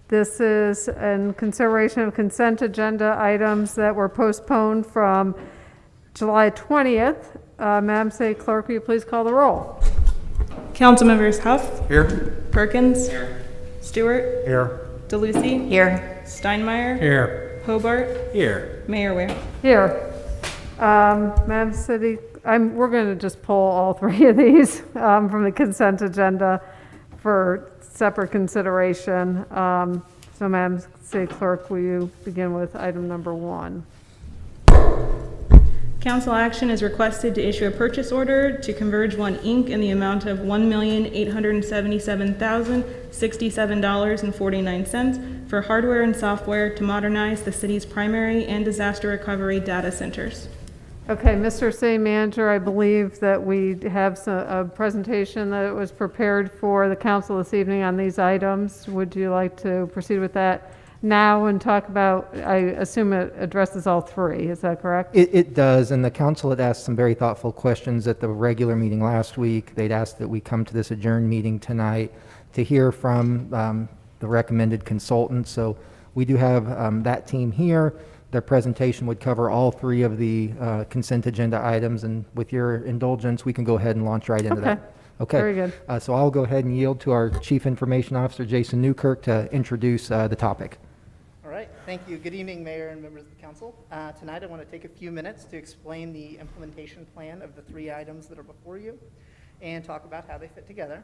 This is in consideration of consent agenda items that were postponed from July 20th. Madam City Clerk, will you please call the roll? Councilmembers Huff. Here. Perkins. Here. Stewart. Here. DeLucy. Here. STEINMEYER. Here. Hobart. Here. Mayor Ware. Here. Madam City, we're going to just pull all three of these from the consent agenda for separate consideration. So Madam City Clerk, will you begin with item number 1? Council action is requested to issue a purchase order to Converge One Inc. in the amount of $1,877,067.49 for hardware and software to modernize the city's primary and disaster recovery data centers. Okay, Mr. City Manager, I believe that we have a presentation that was prepared for the council this evening on these items. Would you like to proceed with that now and talk about, I assume it addresses all three, is that correct? It does, and the council had asked some very thoughtful questions at the regular meeting last week. They'd asked that we come to this adjourned meeting tonight to hear from the recommended consultant. So we do have that team here. Their presentation would cover all three of the consent agenda items, and with your indulgence, we can go ahead and launch right into that. Okay. Very good. So I'll go ahead and yield to our Chief Information Officer, Jason Newkirk, to introduce the topic. All right, thank you. Good evening, Mayor and members of the council. Tonight I want to take a few minutes to explain the implementation plan of the 3 items that are before you and talk about how they fit together.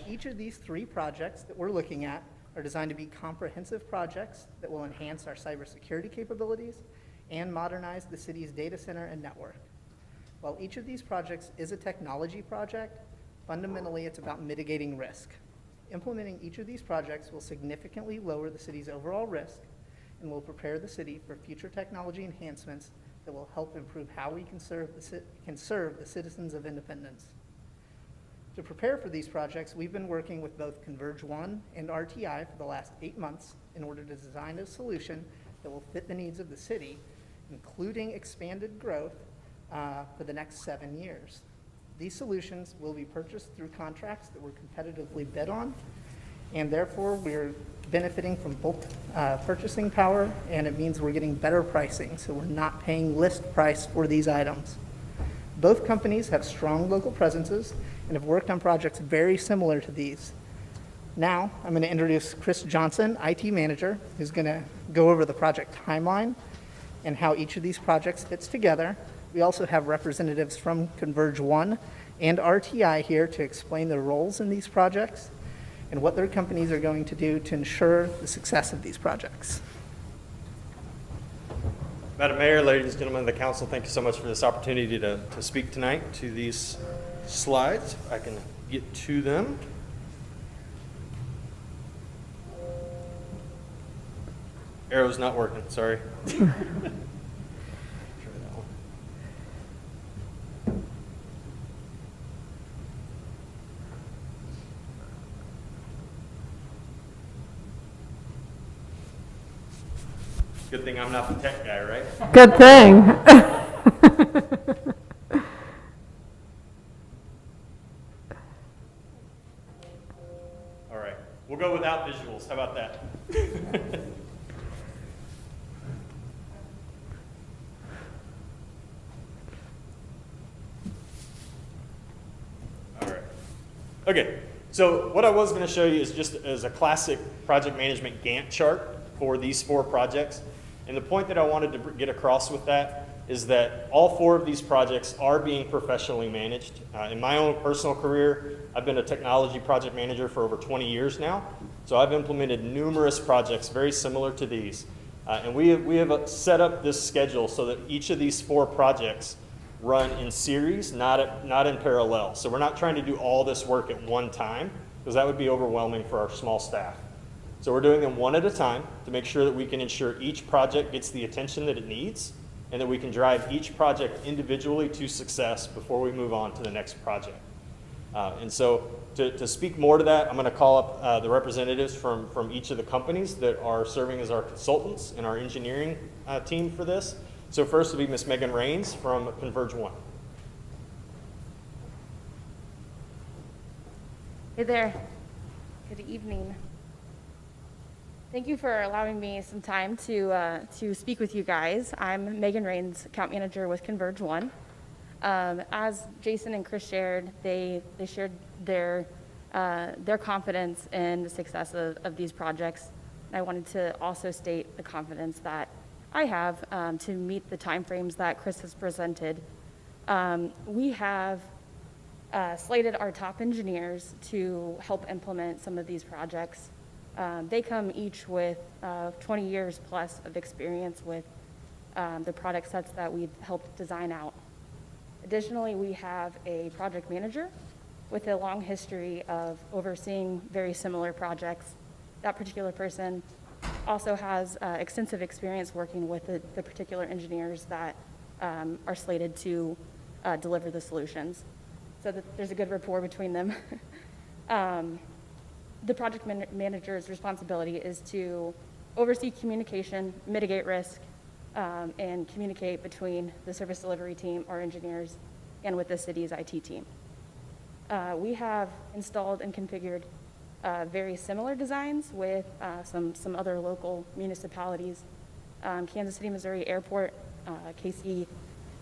Each of these 3 projects that we're looking at are designed to be comprehensive projects that will enhance our cybersecurity capabilities and modernize the city's data center and network. While each of these projects is a technology project, fundamentally it's about mitigating risk. Implementing each of these projects will significantly lower the city's overall risk and will prepare the city for future technology enhancements that will help improve how we can serve the citizens of Independence. To prepare for these projects, we've been working with both Converge One and RTI for the last 8 months in order to design a solution that will fit the needs of the city, including expanded growth for the next 7 years. These solutions will be purchased through contracts that we're competitively bid on, and therefore we're benefiting from bulk purchasing power, and it means we're getting better pricing, so we're not paying list price for these items. Both companies have strong local presences and have worked on projects very similar to these. Now, I'm going to introduce Chris Johnson, IT Manager, who's going to go over the project timeline and how each of these projects fits together. We also have representatives from Converge One and RTI here to explain their roles in these projects and what their companies are going to do to ensure the success of these projects. Madam Mayor, ladies and gentlemen of the council, thank you so much for this opportunity to speak tonight to these slides. If I can get to them. Arrow's not working, sorry. Try that one. Good thing I'm not the tech guy, right? Good thing. All right, we'll go without visuals. How about that? All right. Okay, so what I was going to show you is just as a classic project management Gantt chart for these 4 projects. And the point that I wanted to get across with that is that all 4 of these projects are being professionally managed. In my own personal career, I've been a technology project manager for over 20 years now. So I've implemented numerous projects very similar to these. And we have set up this schedule so that each of these 4 projects run in series, not in parallel. So we're not trying to do all this work at one time, because that would be overwhelming for our small staff. So we're doing them one at a time to make sure that we can ensure each project gets the attention that it needs, and that we can drive each project individually to success before we move on to the next project. And so to speak more to that, I'm going to call up the representatives from each of the companies that are serving as our consultants and our engineering team for this. So first will be Ms. Megan Rains from Converge One. Hey there. Good evening. Thank you for allowing me some time to speak with you guys. I'm Megan Rains, account manager with Converge One. As Jason and Chris shared, they shared their confidence in the success of these projects. And I wanted to also state the confidence that I have to meet the timeframes that Chris has presented. We have slated our top engineers to help implement some of these projects. They come each with 20 years plus of experience with the product sets that we've helped design out. Additionally, we have a project manager with a long history of overseeing very similar projects. That particular person also has extensive experience working with the particular engineers that are slated to deliver the solutions. So that there's a good rapport between them. The project manager's responsibility is to oversee communication, mitigate risk, and communicate between the service delivery team, our engineers, and with the city's IT team. We have installed and configured very similar designs with some other local municipalities. Kansas City, Missouri Airport, KCMO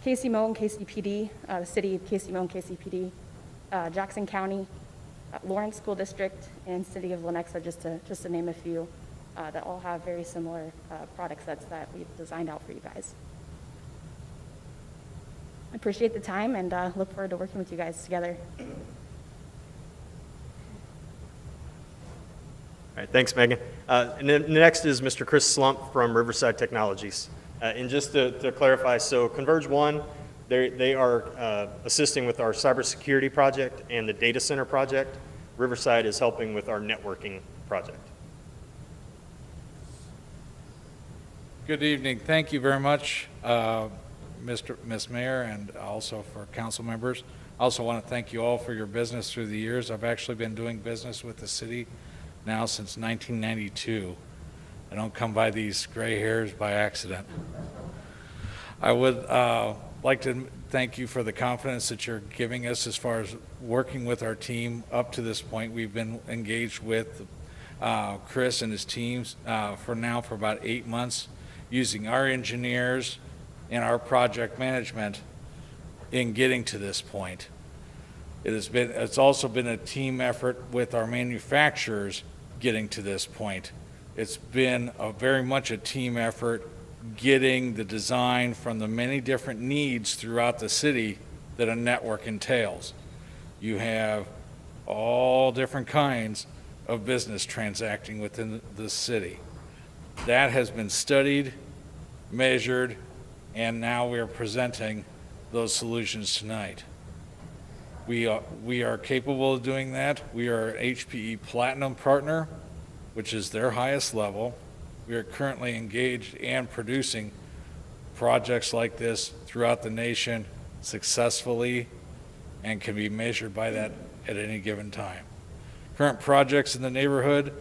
and KCPD, the city of KCMO and KCPD, Jackson County, Lawrence School District, and City of Lenexa, just to name a few, that all have very similar product sets that we've designed out for you guys. I appreciate the time and look forward to working with you guys together. All right, thanks, Megan. And then next is Mr. Chris Slump from Riverside Technologies. And just to clarify, so Converge One, they are assisting with our cybersecurity project and the data center project. Riverside is helping with our networking project. Good evening. Thank you very much, Ms. Mayor, and also for council members. I also want to thank you all for your business through the years. I've actually been doing business with the city now since 1992. I don't come by these gray hairs by accident. I would like to thank you for the confidence that you're giving us as far as working with our team up to this point. We've been engaged with Chris and his teams for about 8 months, using our engineers and our project management in getting to this point. It's also been a team effort with our manufacturers getting to this point. It's been very much a team effort getting the design from the many different needs throughout the city that a network entails. You have all different kinds of business transacting within the city. That has been studied, measured, and now we are presenting those solutions tonight. We are capable of doing that. We are an HPE Platinum partner, which is their highest level. We are currently engaged and producing projects like this throughout the nation successfully and can be measured by that at any given time. Current projects in the neighborhood,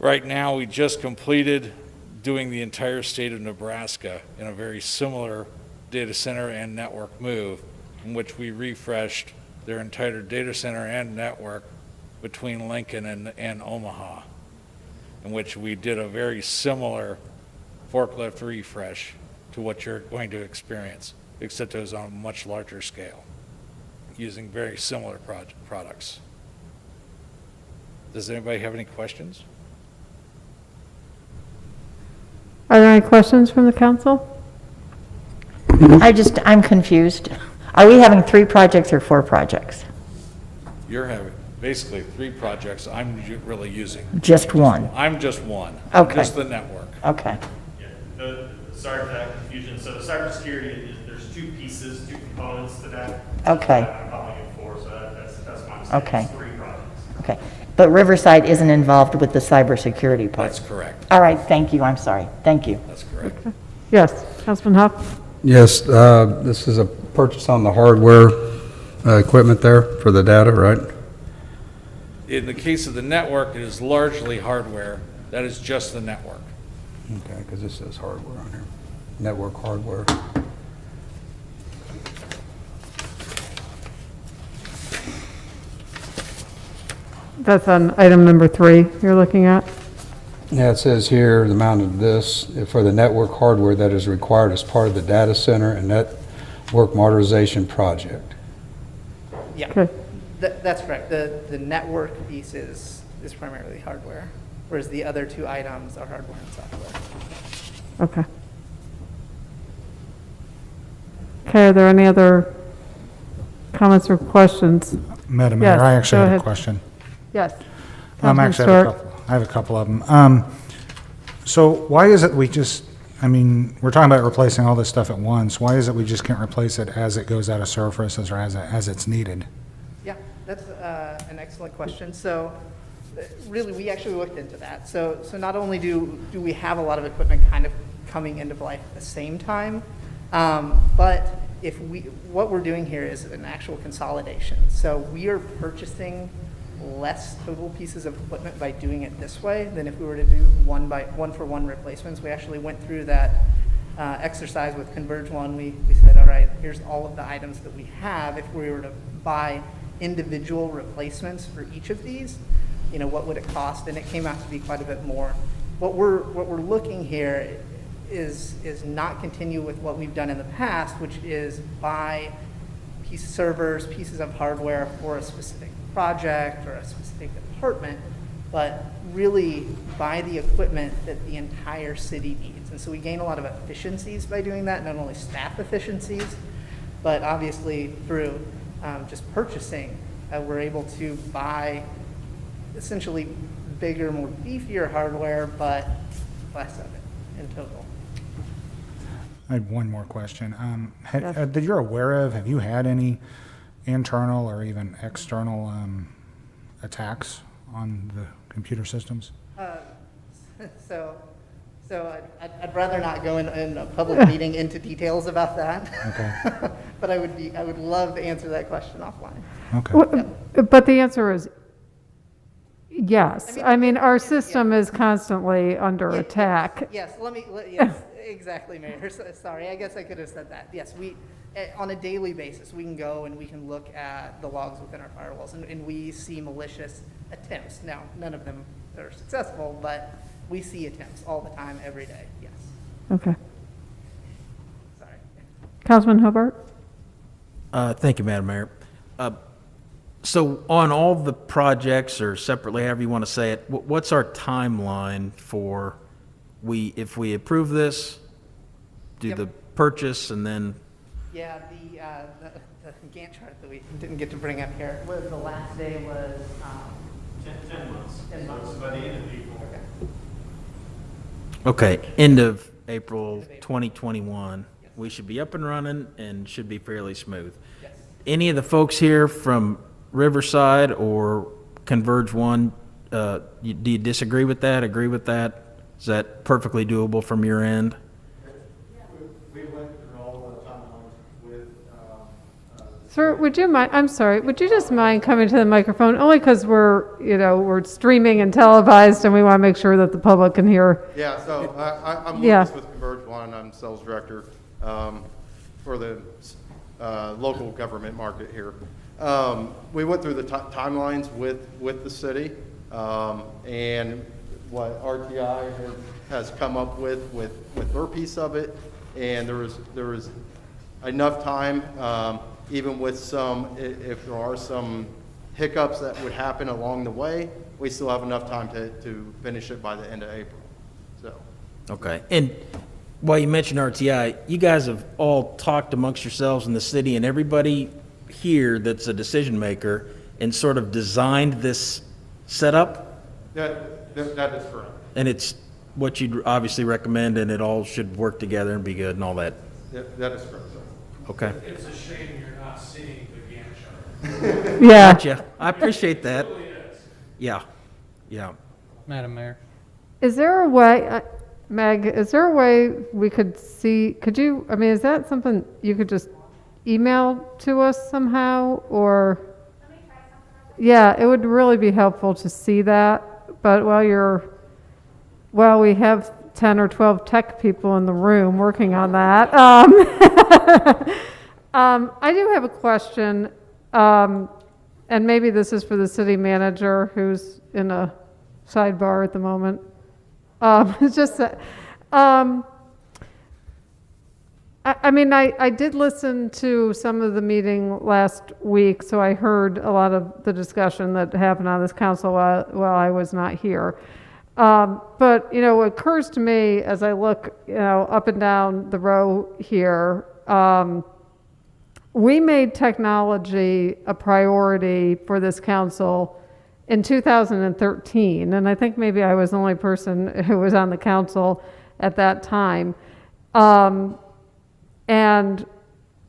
right now we just completed doing the entire state of Nebraska in a very similar data center and network move, in which we refreshed their entire data center and network between Lincoln and Omaha, in which we did a very similar forklift refresh to what you're going to experience, except it was on a much larger scale, using very similar products. Does anybody have any questions? Are there any questions from the council? I'm confused. Are we having 3 projects or 4 projects? You're having basically 3 projects I'm really using. Just one? I'm just one. Okay. Just the network. Okay. Yeah, sorry for that confusion. So the cybersecurity, there's 2 pieces, 2 components to that. Okay. I'm calling it 4, so that's my mistake. Okay. It's 3 projects. Okay. But Riverside isn't involved with the cybersecurity part? That's correct. All right, thank you, I'm sorry. Thank you. That's correct. Yes, Councilman Huff? Yes, this is a purchase on the hardware equipment there for the data, right? In the case of the network, it is largely hardware. That is just the network. Okay, because this says hardware on here. Network hardware. That's on item number 3 you're looking at? Yeah, it says here, the amount of this, for the network hardware that is required as part of the data center and network modernization project. Yeah, Okay. that's correct. The network piece is primarily hardware, whereas the other two items are hardware and software. Okay. Okay, are there any other comments or questions? Madam Yes, Mayor, I actually go had ahead. a question. Yes. Actually, I have a couple of them. So why is it we just, I mean, we're talking about replacing all this stuff at once. Why is it we just can't replace it as it goes out of service or as it's needed? Yeah, that's an excellent question. So really, we actually looked into that. So not only do we have a lot of equipment kind of coming into life at the same time, but what we're doing here is an actual consolidation. So we are purchasing less total pieces of equipment by doing it this way than if we were to do one-for-one replacements. We actually went through that exercise with Converge One. We said, all right, here's all of the items that we have. If we were to buy individual replacements for each of these, what would it cost? And it came out to be quite a bit more. What we're looking here is not continue with what we've done in the past, which is buy servers, pieces of hardware for a specific project or a specific department, but really buy the equipment that the entire city needs. And so we gain a lot of efficiencies by doing that, not only staff efficiencies, but obviously through just purchasing, we're able to buy essentially bigger, more beefier hardware, but less of it in total. I have one more question. Yes. That you're aware of, have you had any internal or even external attacks on the computer systems? So I'd rather not go in a public meeting into details about that. Okay. But I would love to answer that question offline. Okay. But the answer is yes. I I mean, mean, our yeah. system is constantly under Yeah, attack. Yes, yes, exactly, Mayor. Sorry, I guess I could have said that. Yes, on a daily basis, we can go and we can look at the logs within our firewalls, and we see malicious attempts. Now, none of them are successful, but we see attempts all the time, every day, yes. Okay. Sorry. Councilman Hobart? Thank you, Madam Mayor. So on all the projects, or separately, however you want to say it, what's our timeline for if we approve this, do Yep. the purchase, and then, Yeah, the Gantt chart that we didn't get to bring up here, the last day was 10 months. 10 months. So by the end of April. Okay. okay, end of April 2021, we should be up and running and should be fairly smooth. Yes. Any of the folks here from Riverside or Converge One, do you disagree with that, agree with that? Is that perfectly doable from your end? We went through all the timelines with, Sir, would you mind, I'm sorry, would you just mind coming to the microphone? Only because we're streaming and televised and we want to make sure that the public can hear. Yeah, so I'm Yeah. Lucas with Converge One. I'm sales director for the local government market here. We went through the timelines with the city and what RTI has come up with their piece of it, and there was enough time, even with if there are some hiccups that would happen along the way, we still have enough time to finish it by the end of April. So. Okay, and while you mentioned RTI, you guys have all talked amongst yourselves in the city, and everybody here that's a decision maker, and sort of designed this setup? That is correct. And it's what you'd obviously recommend, and it all should work together and be good and all that? That is correct, sir. Okay. It's a shame you're not seeing the Gantt chart. Yeah. Gotcha. I appreciate that. Yeah, yeah. Madam Mayor. Is there a way, Meg, is there a way we could see, I mean, is that something you could just email to us somehow, or? Yeah, it would really be helpful to see that, but while we have 10 or 12 tech people in the room working on that. I do have a question, and maybe this is for the city manager who's in a sidebar at the moment. It's just that, I mean, I did listen to some of the meeting last week, so I heard a lot of the discussion that happened on this council while I was not here. But, you know, what occurs to me as I look, you know, up and down the row here, we made technology a priority for this council in 2013, and I think maybe I was the only person who was on the council at that time. And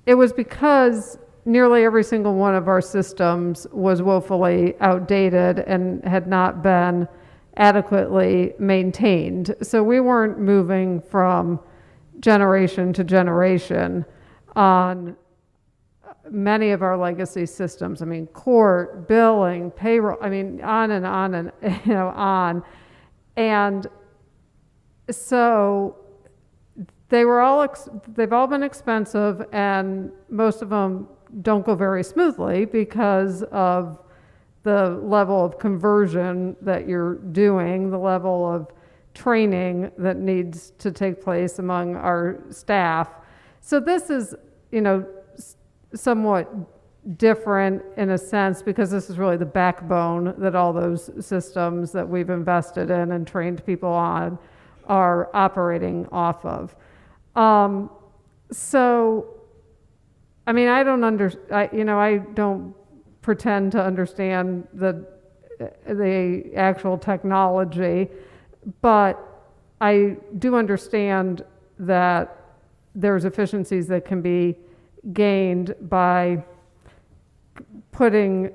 it was because nearly every single one of our systems was woefully outdated and had not been adequately maintained. So we weren't moving from generation to generation on many of our legacy systems. I mean, court, billing, payroll, I mean, on and on and, you know, on. And so they've all been expensive, and most of them don't go very smoothly because of the level of conversion that you're doing, the level of training that needs to take place among our staff. So this is, you know, somewhat different in a sense because this is really the backbone that all those systems that we've invested in and trained people on are operating off of. So, I mean, I don't pretend to understand the actual technology, but I do understand that there's efficiencies that can be gained by putting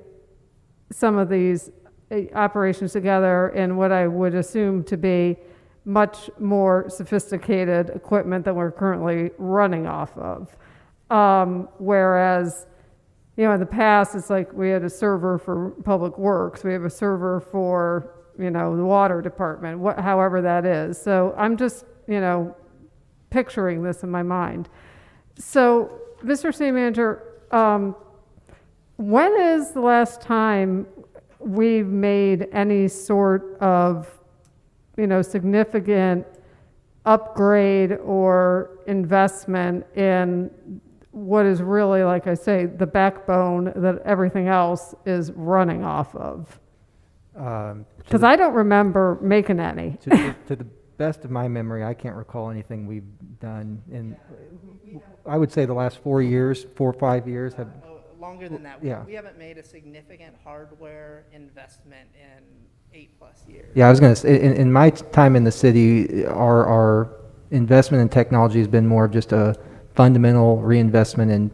some of these operations together in what I would assume to be much more sophisticated equipment that we're currently running off of. Whereas, you know, in the past, it's like we had a server for public works, we have a server for, you know, the water department, however that is. So I'm just, you know, picturing this in my mind. So, Mr. City Manager, when is the last time we've made any sort of, you know, significant upgrade or investment in what is really, like I say, the backbone that everything else is running off of? Because I don't remember making any. To the best of my memory, I can't recall anything we've done in, I would say the last 4 years, 4 or 5 years have. Longer than that. Yeah. We haven't made a significant hardware investment in 8+ years. Yeah, I was going to say, in my time in the city, our investment in technology has been more of just a fundamental reinvestment in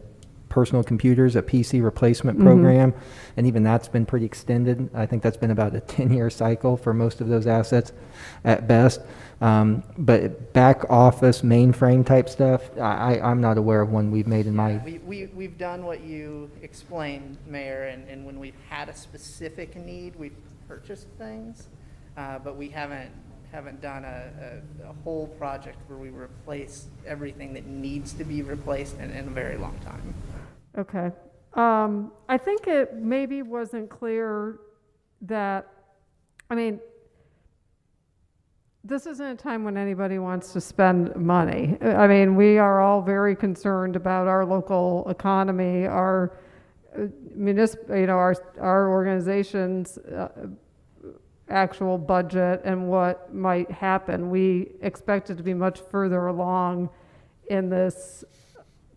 personal computers, a PC replacement program, and even that's been pretty extended. I think that's been about a 10-year cycle for most of those assets at best. But back office, mainframe type stuff, I'm not aware of one we've made in my... We've done what you explained, Mayor, and when we've had a specific need, we've purchased things, but we haven't done a whole project where we replace everything that needs to be replaced in a very long time. Okay. I think it maybe wasn't clear that, I mean, this isn't a time when anybody wants to spend money. I mean, we are all very concerned about our local economy, our municipal, you know, our organization's actual budget and what might happen. We expect it to be much further along in this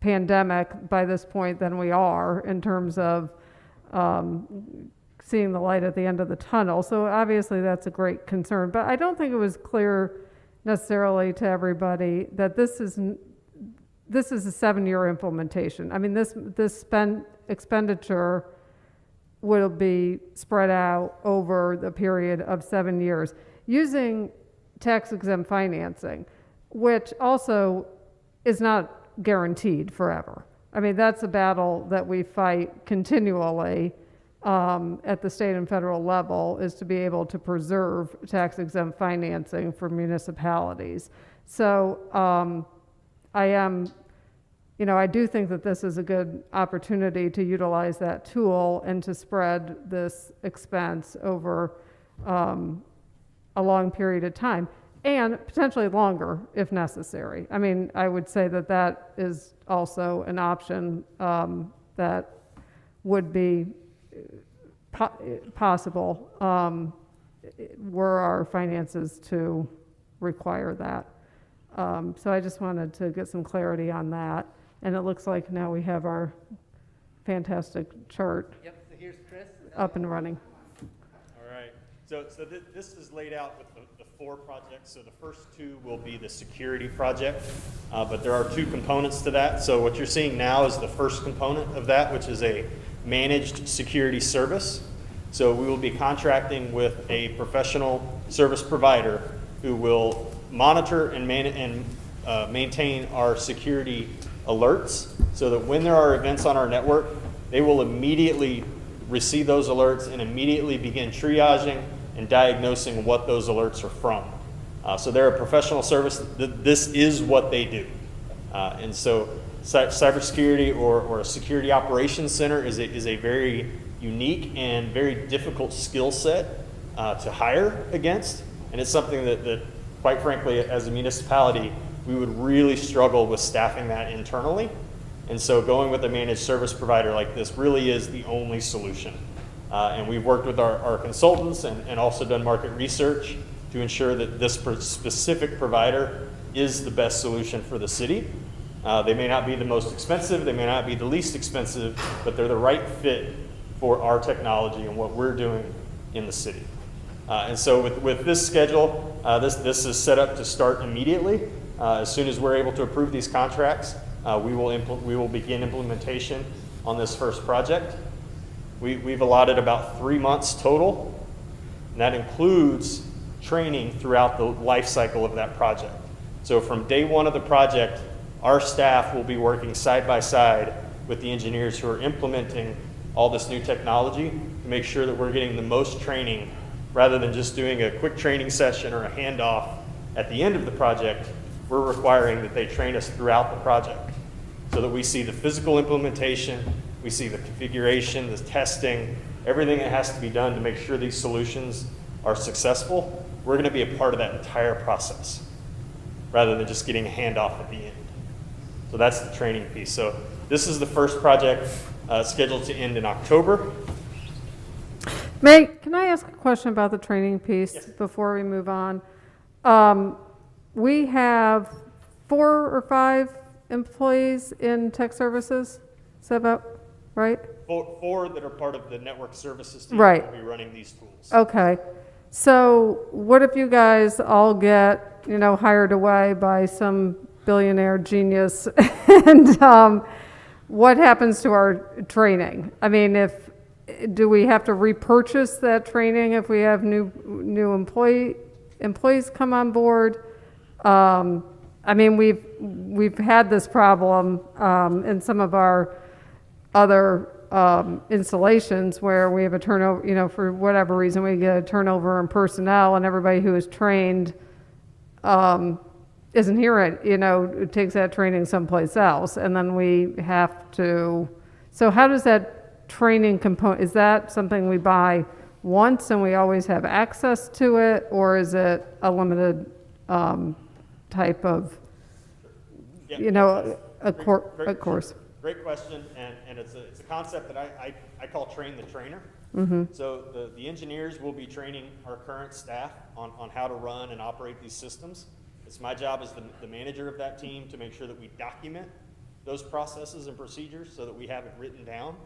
pandemic by this point than we are in terms of seeing the light at the end of the tunnel. So obviously that's a great concern, but I don't think it was clear necessarily to everybody that this is a 7-year implementation. I mean, this expenditure will be spread out over the period of 7 years using tax-exempt financing, which also is not guaranteed forever. I mean, that's a battle that we fight continually at the state and federal level, is to be able to preserve tax-exempt financing for municipalities. So I do think that this is a good opportunity to utilize that tool and to spread this expense over a long period of time. and potentially longer if necessary. I mean, I would say that that is also an option that would be possible were our finances to require that. So I just wanted to get some clarity on that. And it looks like now we have our fantastic chart Yep, so here's Chris. up and running. All right. So this is laid out with the 4 projects. So the first 2 will be the security project, but there are 2 components to that. So what you're seeing now is the first component of that, which is a managed security service. So we will be contracting with a professional service provider who will monitor and maintain our security alerts, so that when there are events on our network, they will immediately receive those alerts and immediately begin triaging and diagnosing what those alerts are from. So they're a professional service. This is what they do. And so cybersecurity or a security operations center is a very unique and very difficult skill set to hire against. And it's something that quite frankly, as a municipality, we would really struggle with staffing that internally. And so going with a managed service provider like this really is the only solution. And we've worked with our consultants and also done market research to ensure that this specific provider is the best solution for the city. They may not be the most expensive, they may not be the least expensive, but they're the right fit for our technology and what we're doing in the city. And so with this schedule, this is set up to start immediately. As soon as we're able to approve these contracts, we will begin implementation on this first project. We've allotted about 3 months total, and that includes training throughout the life cycle of that project. So from day 1 of the project, our staff will be working side by side with the engineers who are implementing all this new technology to make sure that we're getting the most training rather than just doing a quick training session or a handoff at the end of the project. We're requiring that they train us throughout the project so that we see the physical implementation, we see the configuration, the testing, everything that has to be done to make sure these solutions are successful. We're going to be a part of that entire process rather than just getting a handoff at the end. So that's the training piece. So this is the first project scheduled to end in October. May, can I ask a question about the training piece before we move on? We have 4 or 5 employees in tech services. Is that about right? 4 that are part of the network services team Right. will be running these tools. Okay. So what if you guys all get, hired away by some billionaire genius and what happens to our training? I mean, do we have to repurchase that training if we have new employees come on board? I mean, we've had this problem in some of our other installations where we have a turnover, for whatever reason, we get a turnover in personnel and everybody who is trained isn't here, takes that training someplace else. And then we have to, so how does that training component, is that something we buy once and we always have access to it? Or is it a limited type of, a course? Great question, and it's a concept that I call train the trainer. Mm-hmm. So the engineers will be training our current staff on how to run and operate these systems. It's my job as the manager of that team to make sure that we document those processes and procedures so that we have it written down,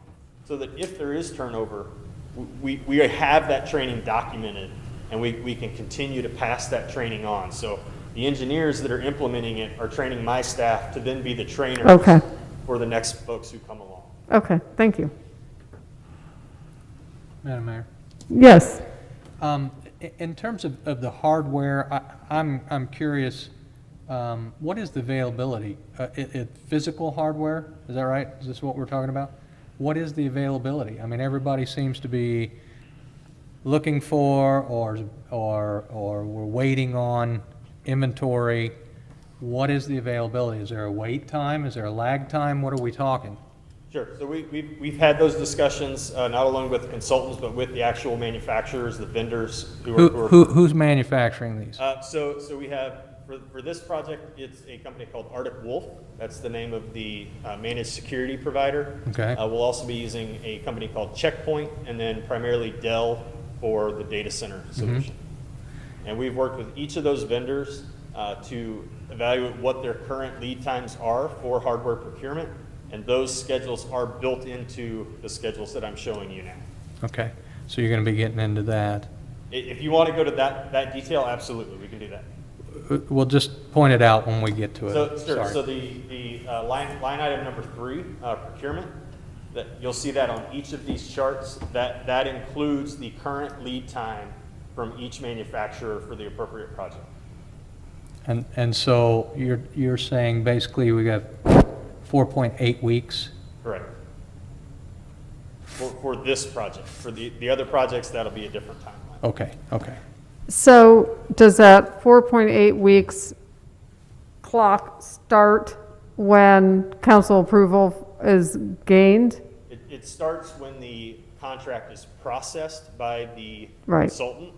so that if there is turnover, we have that training documented and we can continue to pass that training on. So the engineers that are implementing it are training my staff to then be the trainers Okay. for the next folks who come along. Okay, thank you. Madam Mayor. Yes. In terms of the hardware, I'm curious, what is the availability? Physical hardware, is that right? Is this what we're talking about? What is the availability? I mean, everybody seems to be looking for or we're waiting on inventory. What is the availability? Is there a wait time? Is there a lag time? What are we talking? Sure. So we've had those discussions, not only with consultants, but with the actual manufacturers, the vendors Who's manufacturing these? So we have, for this project, it's a company called Arctic Wolf. That's the name of the managed security provider. Okay. We'll also be using a company called Checkpoint, and then primarily Dell for the data center solution. And we've worked with each of those vendors to evaluate what their current lead times are for hardware procurement, and those schedules are built into the schedules that I'm showing you now. Okay, so you're going to be getting into that. If you want to go to that detail, absolutely, we can do that. We'll just point it out when we get to it. So, sure. Sorry. So the line item number 3, procurement, that you'll see that on each of these charts. That includes the current lead time from each manufacturer for the appropriate project. And so you're saying basically we got 4.8 weeks? Correct. For this project. For the other projects, that'll be a different timeline. Okay, okay. So does that 4.8 weeks clock start when council approval is gained? It starts when the contract is processed by the Right. consultant,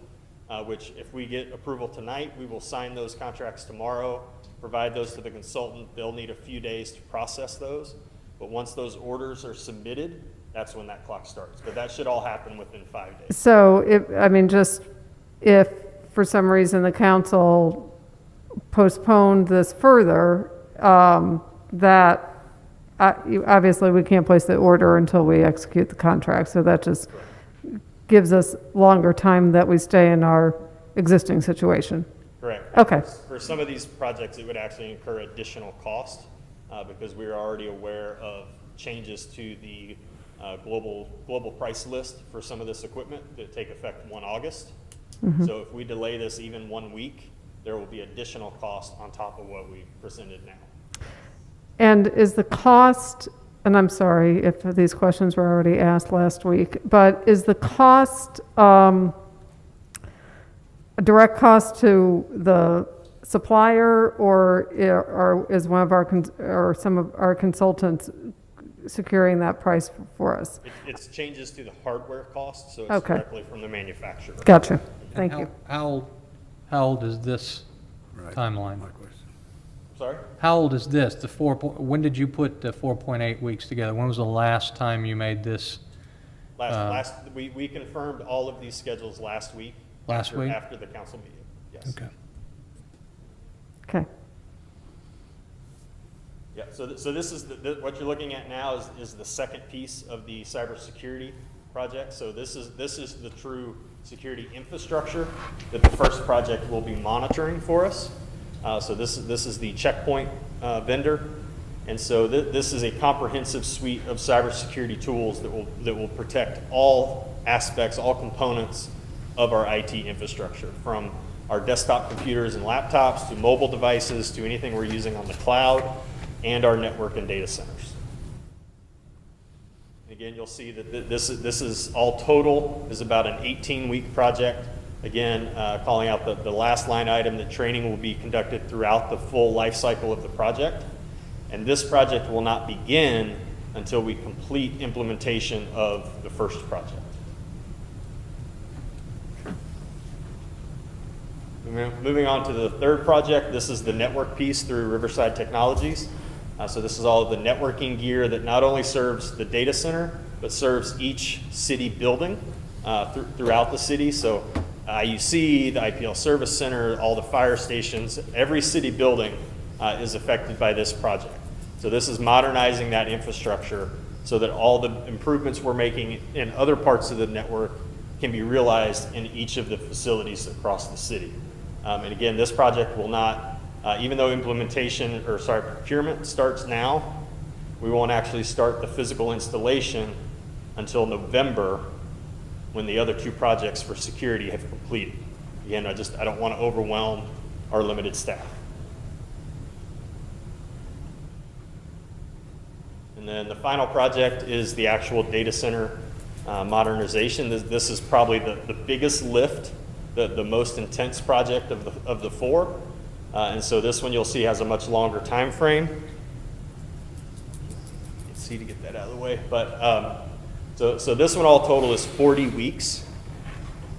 which if we get approval tonight, we will sign those contracts tomorrow, provide those to the consultant. They'll need a few days to process those. But once those orders are submitted, that's when that clock starts. But that should all happen within 5 days. So if for some reason the council postponed this further, obviously we can't place the order until we execute the contract. So that just gives us longer time that we stay in our existing situation. Correct. Okay. For some of these projects, it would actually incur additional cost because we are already aware of changes to the global price list for some of this equipment that take effect 1 August. So if we delay this even 1 week, there will be additional cost on top of what we presented now. And is the cost, and I'm sorry if these questions were already asked last week, but is the cost a direct cost to the supplier, or is one of our or some of our consultants securing that price for us? It's changes to the hardware cost, so it's Okay. directly from the manufacturer. Gotcha. Thank you. How old is this timeline? Sorry? How old is this? When did you put the 4.8 weeks together? When was the last time you made this? We confirmed all of these schedules last week. Last week? After the council meeting, yes. Okay. Okay. Yeah, so this is what you're looking at now is the second piece of the cybersecurity project. So this is the true security infrastructure that the first project will be monitoring for us. So this is the Checkpoint vendor, and so this is a comprehensive suite of cybersecurity tools that will protect all aspects, all components of our IT infrastructure, from our desktop computers and laptops to mobile devices to anything we're using on the cloud and our network and data centers. Again, you'll see that this is all total is about an 18-week project. Again, calling out the last line item, that training will be conducted throughout the full life cycle of the project. And this project will not begin until we complete implementation of the first project. Moving on to the third project, this is the network piece through Riverside Technologies. So this is all of the networking gear that not only serves the data center, but serves each city building throughout the city. So IUC, the IPL Service Center, all the fire stations, every city building is affected by this project. So this is modernizing that infrastructure so that all the improvements we're making in other parts of the network can be realized in each of the facilities across the city. And again, this project will not, even though procurement starts now, we won't actually start the physical installation until November, when the other two projects for security have completed. Again, I don't want to overwhelm our limited staff. And then the final project is the actual data center modernization. This is probably the biggest lift, the most intense project of the four. And so this one you'll see has a much longer time frame. see to get that out of the way. But so this one all total is 40 weeks.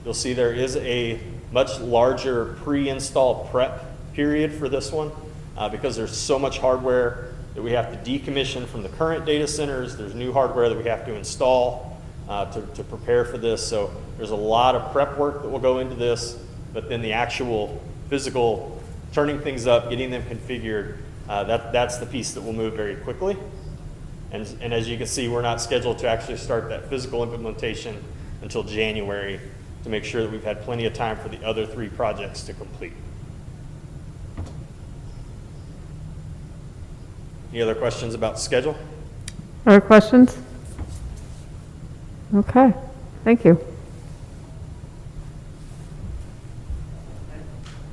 You'll see there is a much larger pre-install prep period for this one because there's so much hardware that we have to decommission from the current data centers. There's new hardware that we have to install to prepare for this. So there's a lot of prep work that will go into this, but then the actual physical turning things up, getting them configured, that's the piece that will move very quickly. And as you can see, we're not scheduled to actually start that physical implementation until January to make sure that we've had plenty of time for the other 3 projects to complete. Any other questions about schedule? Other questions? Okay, thank you.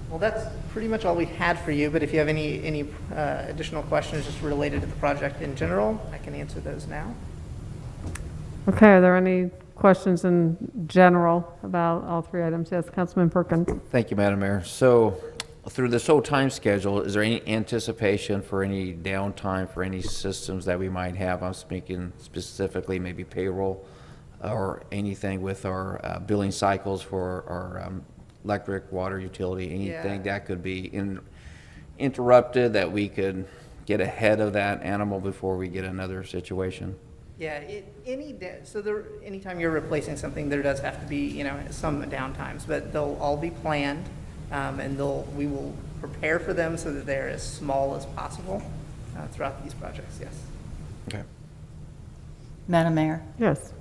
Well, that's pretty much all we had for you, but if you have any additional questions just related to the project in general, I can answer those now. Okay, are there any questions in general about all 3 items? Yes, Councilman Perkins. Thank you, Madam Mayor. So through this whole time schedule, is there any anticipation for any downtime for any systems that we might have? I'm speaking specifically maybe payroll or anything with our billing cycles for our electric, water, utility, anything that could be interrupted that we could get ahead of that animal before we get another situation? Yeah, anytime you're replacing something, there does have to be, some downtimes, but they'll all be planned, and we will prepare for them so that they're as small as possible throughout these projects, yes. Okay. Madam Mayor? Yes.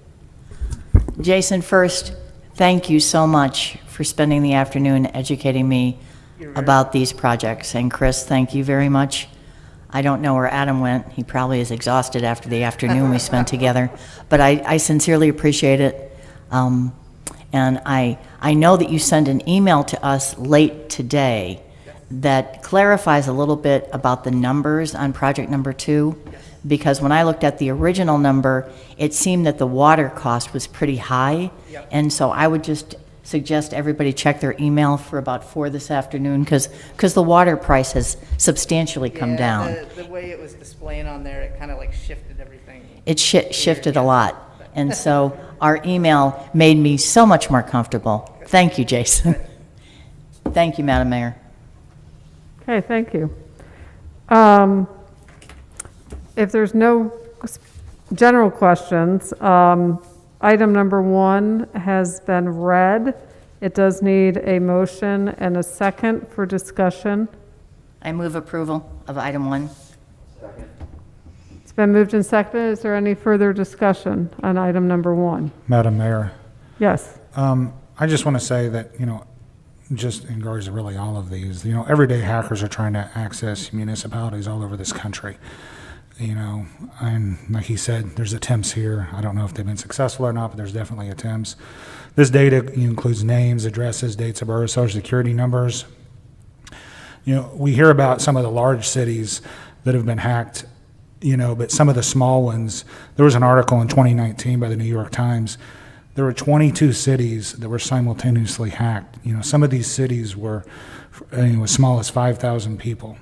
Jason, first, thank you so much for spending the afternoon educating me about these projects. And Chris, thank you very much. I don't know where Adam went. He probably is exhausted after the afternoon we spent together. But I sincerely appreciate it. And I know that you sent an email to us late today that clarifies a little bit about the numbers on project number 2. Because when I looked at the original number, it seemed that the water cost was pretty high. And so I would just suggest everybody check their email for about 4 this afternoon, because the water price has substantially come down. The way it was displaying on there, it kind of like shifted everything. It shifted a lot. And so our email made me so much more comfortable. Thank you, Jason. Thank you, Madam Mayor. Okay, thank you. If there's no general questions, item number 1 has been read. It does need a motion and a second for discussion. I move approval of item 1. It's been moved and seconded. Is there any further discussion on item number 1? Madam Mayor, Yes. I just want to say that, just in regards to really all of these, everyday hackers are trying to access municipalities all over this country. And like he said, there's attempts here. I don't know if they've been successful or not, but there's definitely attempts. This data includes names, addresses, dates of birth, social security numbers. We hear about some of the large cities that have been hacked, but some of the small ones, there was an article in 2019 by the New York Times. There were 22 cities that were simultaneously hacked. Some of these cities were as small as 5,000 people.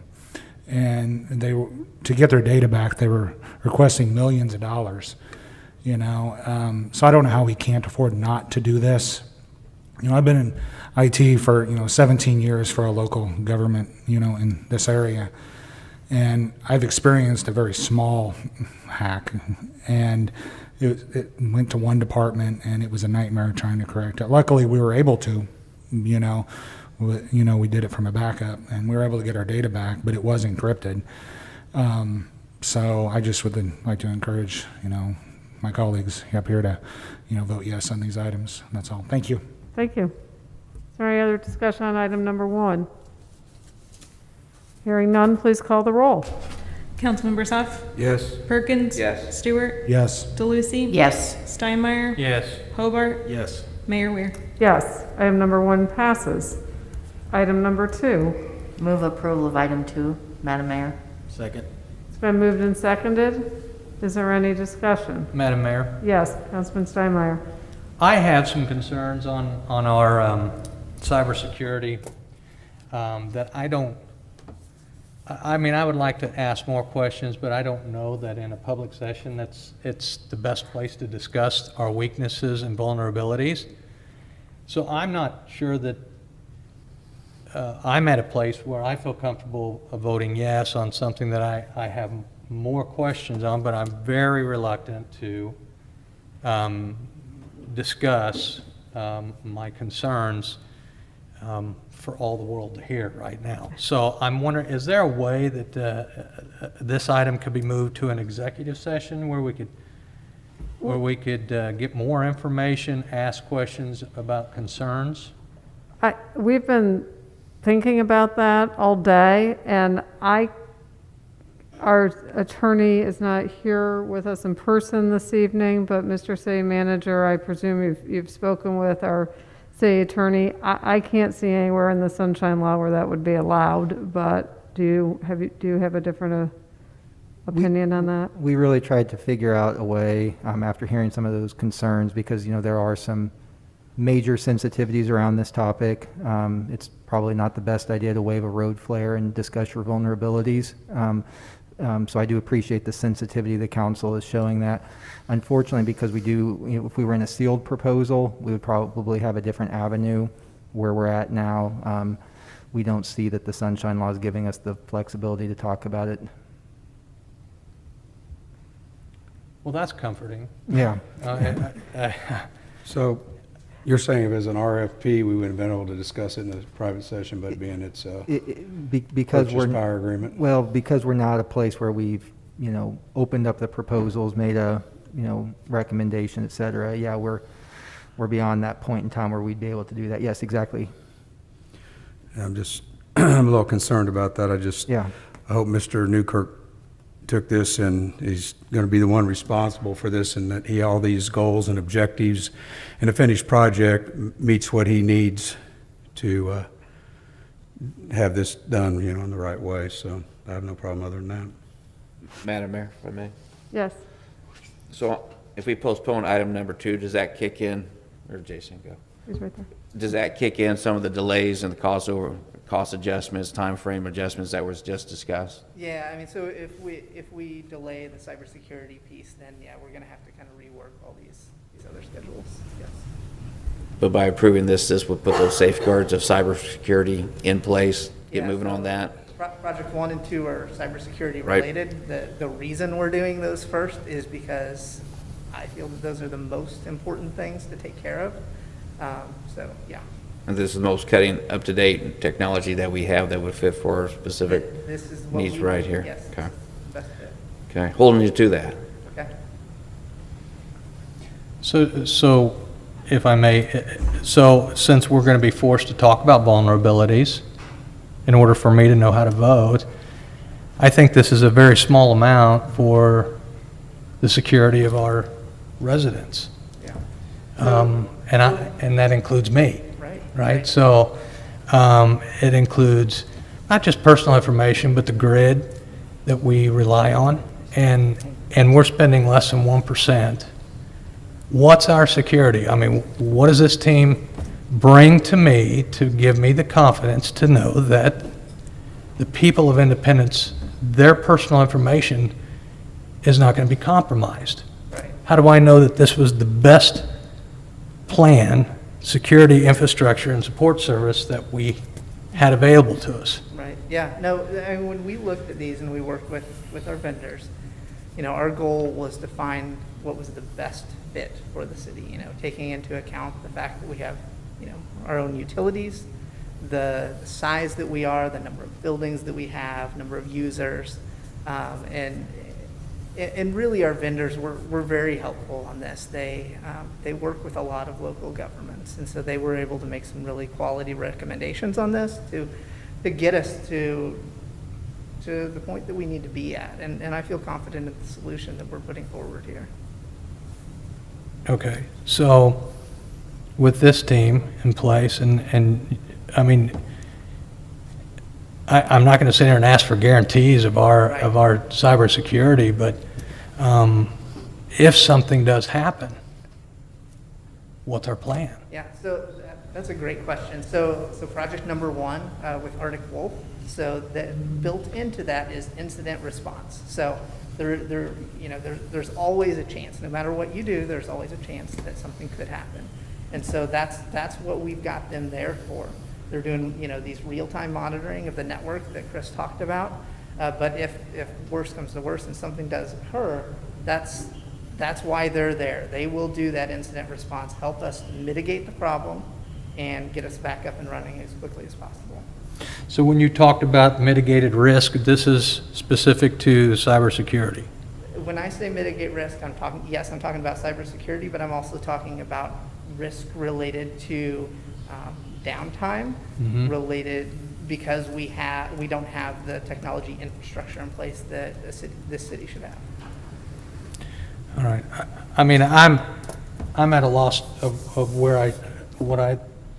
And they were, to get their data back, they were requesting millions of dollars, so I don't know how we can't afford not to do this. I've been in IT for, 17 years for a local government, in this area, and I've experienced a very small hack, and it went to one department, and it was a nightmare trying to correct it. Luckily, we were able to, we did it from a backup, and we were able to get our data back, but it was encrypted. So I just would like to encourage, my colleagues up here to, vote yes on these items. That's all. Thank you. Thank you. Is there any other discussion on item number 1? Hearing none, please call the roll. Councilmember Suff? Yes. Perkins? Yes. Stewart? Yes. DeLucy? Yes. Steinmeier? Yes. Hobart? Yes. Mayor Weir? Yes, item number 1 passes. Item number 2. Move approval of item 2, Madam Mayor. Second. It's been moved and seconded. Is there any discussion? Madam Mayor, Yes, Councilman Steinmeier. I have some concerns on our cybersecurity that I don't I mean, I would like to ask more questions, but I don't know that in a public session it's the best place to discuss our weaknesses and vulnerabilities. So I'm not sure that I'm at a place where I feel comfortable voting yes on something that I have more questions on, but I'm very reluctant to discuss my concerns for all the world to hear right now. So I'm wondering, is there a way that this item could be moved to an executive session where we could get more information, ask questions about concerns? We've been thinking about that all day, and our attorney is not here with us in person this evening, but Mr. City Manager, I presume you've spoken with our city attorney. I can't see anywhere in the Sunshine Law where that would be allowed, but do you have a different opinion on that? We really tried to figure out a way, after hearing some of those concerns, because, there are some major sensitivities around this topic. It's probably not the best idea to wave a road flare and discuss your vulnerabilities. So I do appreciate the sensitivity the council is showing that. Unfortunately, because we do, if we were in a sealed proposal, we would probably have a different avenue. Where we're at now, we don't see that the Sunshine Law is giving us the flexibility to talk about it. Well, that's comforting. Yeah. So you're saying if it's an RFP, we would have been able to discuss it in a private session, but being it's a Because purchase power agreement? Well, because we're not at a place where we've, opened up the proposals, made a, recommendation, et cetera. Yeah, we're beyond that point in time where we'd be able to do that. Yes, exactly. I'm a little concerned about that. I hope Mr. Newkirk took this and he's going to be the one responsible for this, and that all these goals and objectives in a finished project meets what he needs to have this done, in the right way. So I have no problem other than that. Madam Mayor, if I may. Yes. So if we postpone item number 2, does that kick in, where did Jason go? He's right there. Does that kick in some of the delays and the cost adjustments, time frame adjustments that was just discussed? Yeah, I mean, so if we delay the cybersecurity piece, then yeah, we're gonna have to kind of rework all these other schedules, yes. But by approving this would put those safeguards of cybersecurity in place, get Yeah, moving so on that? Project 1 and 2 are cybersecurity Right. related. The reason we're doing those first is because I feel that those are the most important things to take care of. So, yeah. And this is the most cutting, up-to-date technology that we have that would fit for our specific This is what needs we right need. here? Yes, Okay. this is the best fit. Okay, holding you to that. Okay. So if I may, so since we're going to be forced to talk about vulnerabilities in order for me to know how to vote, I think this is a very small amount for the security of our residents. Yeah. And that includes me. Right. So it includes not just personal information, but the grid that we rely on. And we're spending less than 1%. What's our security? I mean, what does this team bring to me to give me the confidence to know that the people of Independence, their personal information is not going to be compromised? Right. How do I know that this was the best plan, security, infrastructure, and support service that we had available to us? Right, yeah, no, I mean, when we looked at these and we worked with our vendors, our goal was to find what was the best fit for the city, taking into account the fact that we have, our own utilities, the size that we are, the number of buildings that we have, number of users, and really our vendors were very helpful on this. They work with a lot of local governments, and so they were able to make some really quality recommendations on this to get us to the point that we need to be at. And I feel confident in the solution that we're putting forward here. Okay, so with this team in place, and I mean, I'm not going to sit here and ask for guarantees of our cybersecurity, but if something does happen, what's our plan? Yeah, so that's a great question. So project number 1 with Arctic Wolf, So that built into that is incident response. So there's always a chance. No matter what you do, there's always a chance that something could happen. And so that's what we've got them there for. They're doing, these real-time monitoring of the network that Chris talked about. But if worse comes to worse and something does occur, that's why they're there. They will do that incident response, help us mitigate the problem, and get us back up and running as quickly as possible. So when you talked about mitigated risk, this is specific to cybersecurity? When I say mitigate risk, I'm talking about cybersecurity, but I'm also talking about risk related to downtime, related because we don't have the technology infrastructure in place that this city should have. All right. I mean, I'm at a loss of what I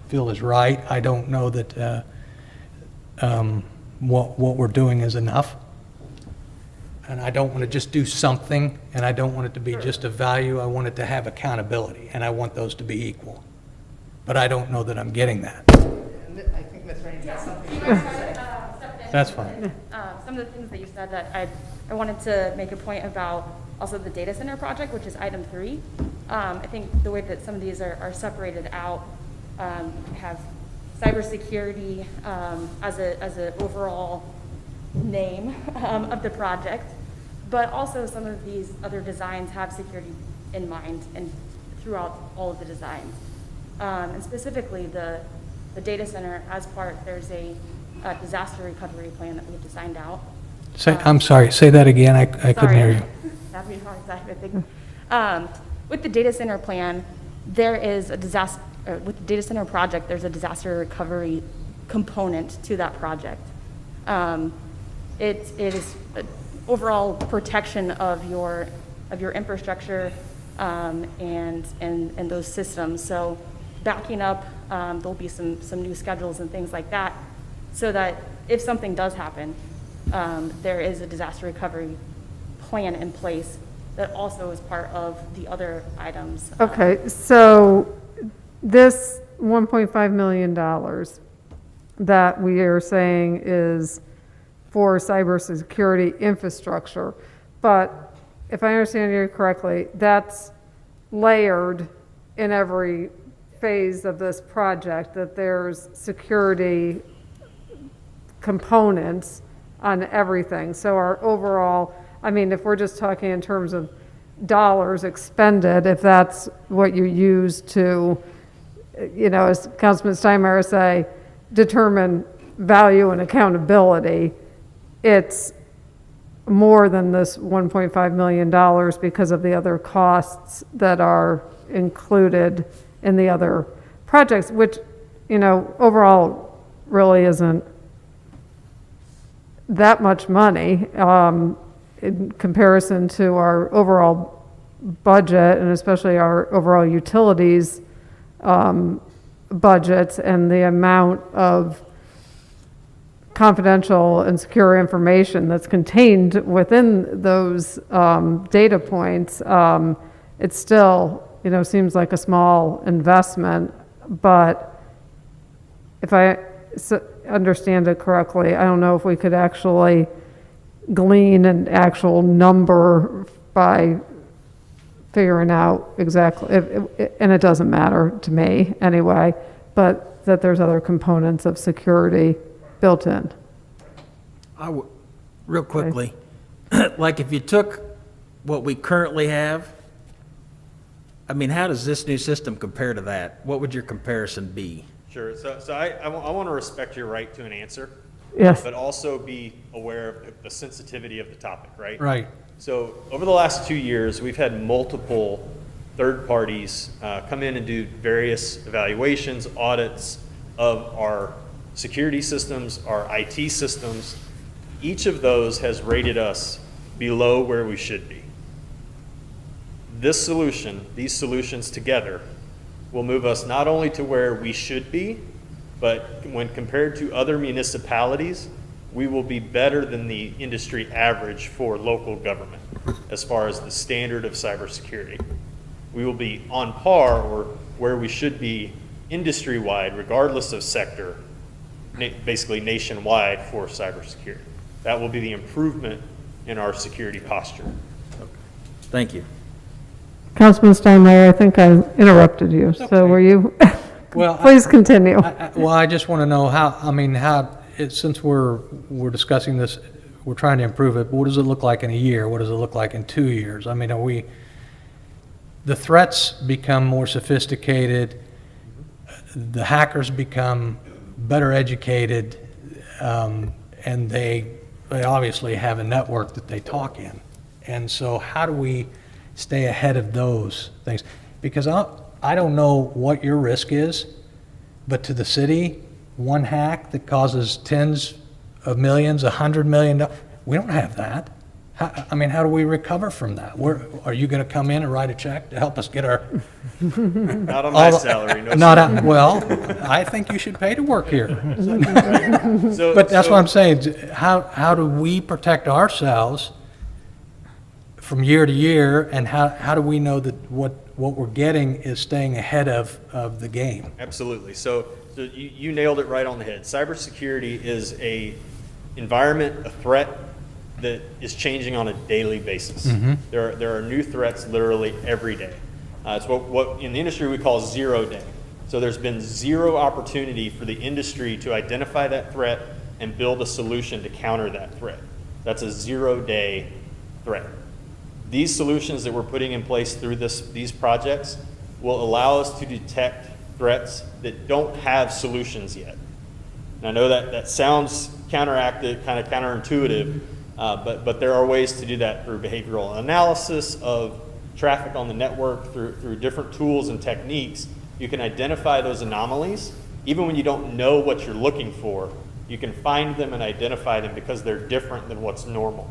feel is right. I don't know that what we're doing is enough. And I don't want to just do something, and I don't want it to be just a value. I want it to have accountability, and I want those to be equal. But I don't know that I'm getting that. And I think Ms. Raines has something to say. That's fine. Some of the things that you said that I wanted to make a point about also the data center project, which is item 3. I think the way that some of these are separated out have cybersecurity as an overall name of the project, but also some of these other designs have security in mind and throughout all of the designs. And specifically the data center as part, there's a disaster recovery plan that we've designed out. I'm sorry, say that again. I couldn't hear you. That'd be hard, I think. With the data center plan, there is a disaster, with the data center project, there's a disaster recovery component to that project. It is overall protection of your infrastructure and those systems. So backing up, there'll be some new schedules and things like that, so that if something does happen, there is a disaster recovery plan in place that also is part of the other items. Okay, so this $1.5 million that we are saying is for cybersecurity infrastructure, but if I understand you correctly, that's layered in every phase of this project, that there's security components on everything. So our overall, I mean, if we're just talking in terms of dollars expended, if that's what you use to, as Councilman Steinmeier say, determine value and accountability, it's more than this $1.5 million because of the other costs that are included in the other projects, which, overall really isn't that much money in comparison to our overall budget, and especially our overall utilities budgets and the amount of confidential and secure information that's contained within those data points. It still, seems like a small investment, but if I understand it correctly, I don't know if we could actually glean an actual number by figuring out exactly, and it doesn't matter to me anyway, but that there's other components of security built in. Real quickly, like if you took what we currently have, I mean, how does this new system compare to that? What would your comparison be? Sure. So I want to respect your right to an answer. Yes. But also be aware of the sensitivity of the topic, right? Right. So over the last 2 years, we've had multiple third parties come in and do various evaluations, audits of our security systems, our IT systems. Each of those has rated us below where we should be. This solution, these solutions together, will move us not only to where we should be, but when compared to other municipalities, we will be better than the industry average for local government as far as the standard of cybersecurity. We will be on par or where we should be industry-wide, regardless of sector, basically nationwide for cybersecurity. That will be the improvement in our security posture. Thank you. Councilman Steinmeier, I think I interrupted you, so were you? Well, Please continue. Well, I just want to know since we're discussing this, we're trying to improve it, but what does it look like in a year? What does it look like in 2 years? I mean, the threats become more sophisticated, the hackers become better educated, and they obviously have a network that they talk in. And so how do we stay ahead of those things? Because I don't know what your risk is, but to the city, one hack that causes tens of millions, $100 million, we don't have that. How do we recover from that? Are you going to come in and write a check to help us get our... Not on my salary, no. Well, I think you should pay to work here. So, But that's what I'm saying. How do we protect ourselves from year to year, and how do we know that what we're getting is staying ahead of the game? Absolutely. So you nailed it right on the head. Cybersecurity is a environment, a threat that is changing on a daily basis. Mm-hmm. There are new threats literally every day. It's what in the industry we call 0 day. So there's been zero opportunity for the industry to identify that threat and build a solution to counter that threat. That's a 0 day threat. These solutions that we're putting in place through these projects will allow us to detect threats that don't have solutions yet. And I know that sounds counterintuitive, but there are ways to do that through behavioral analysis of traffic on the network, through different tools and techniques. You can identify those anomalies. Even when you don't know what you're looking for, you can find them and identify them because they're different than what's normal.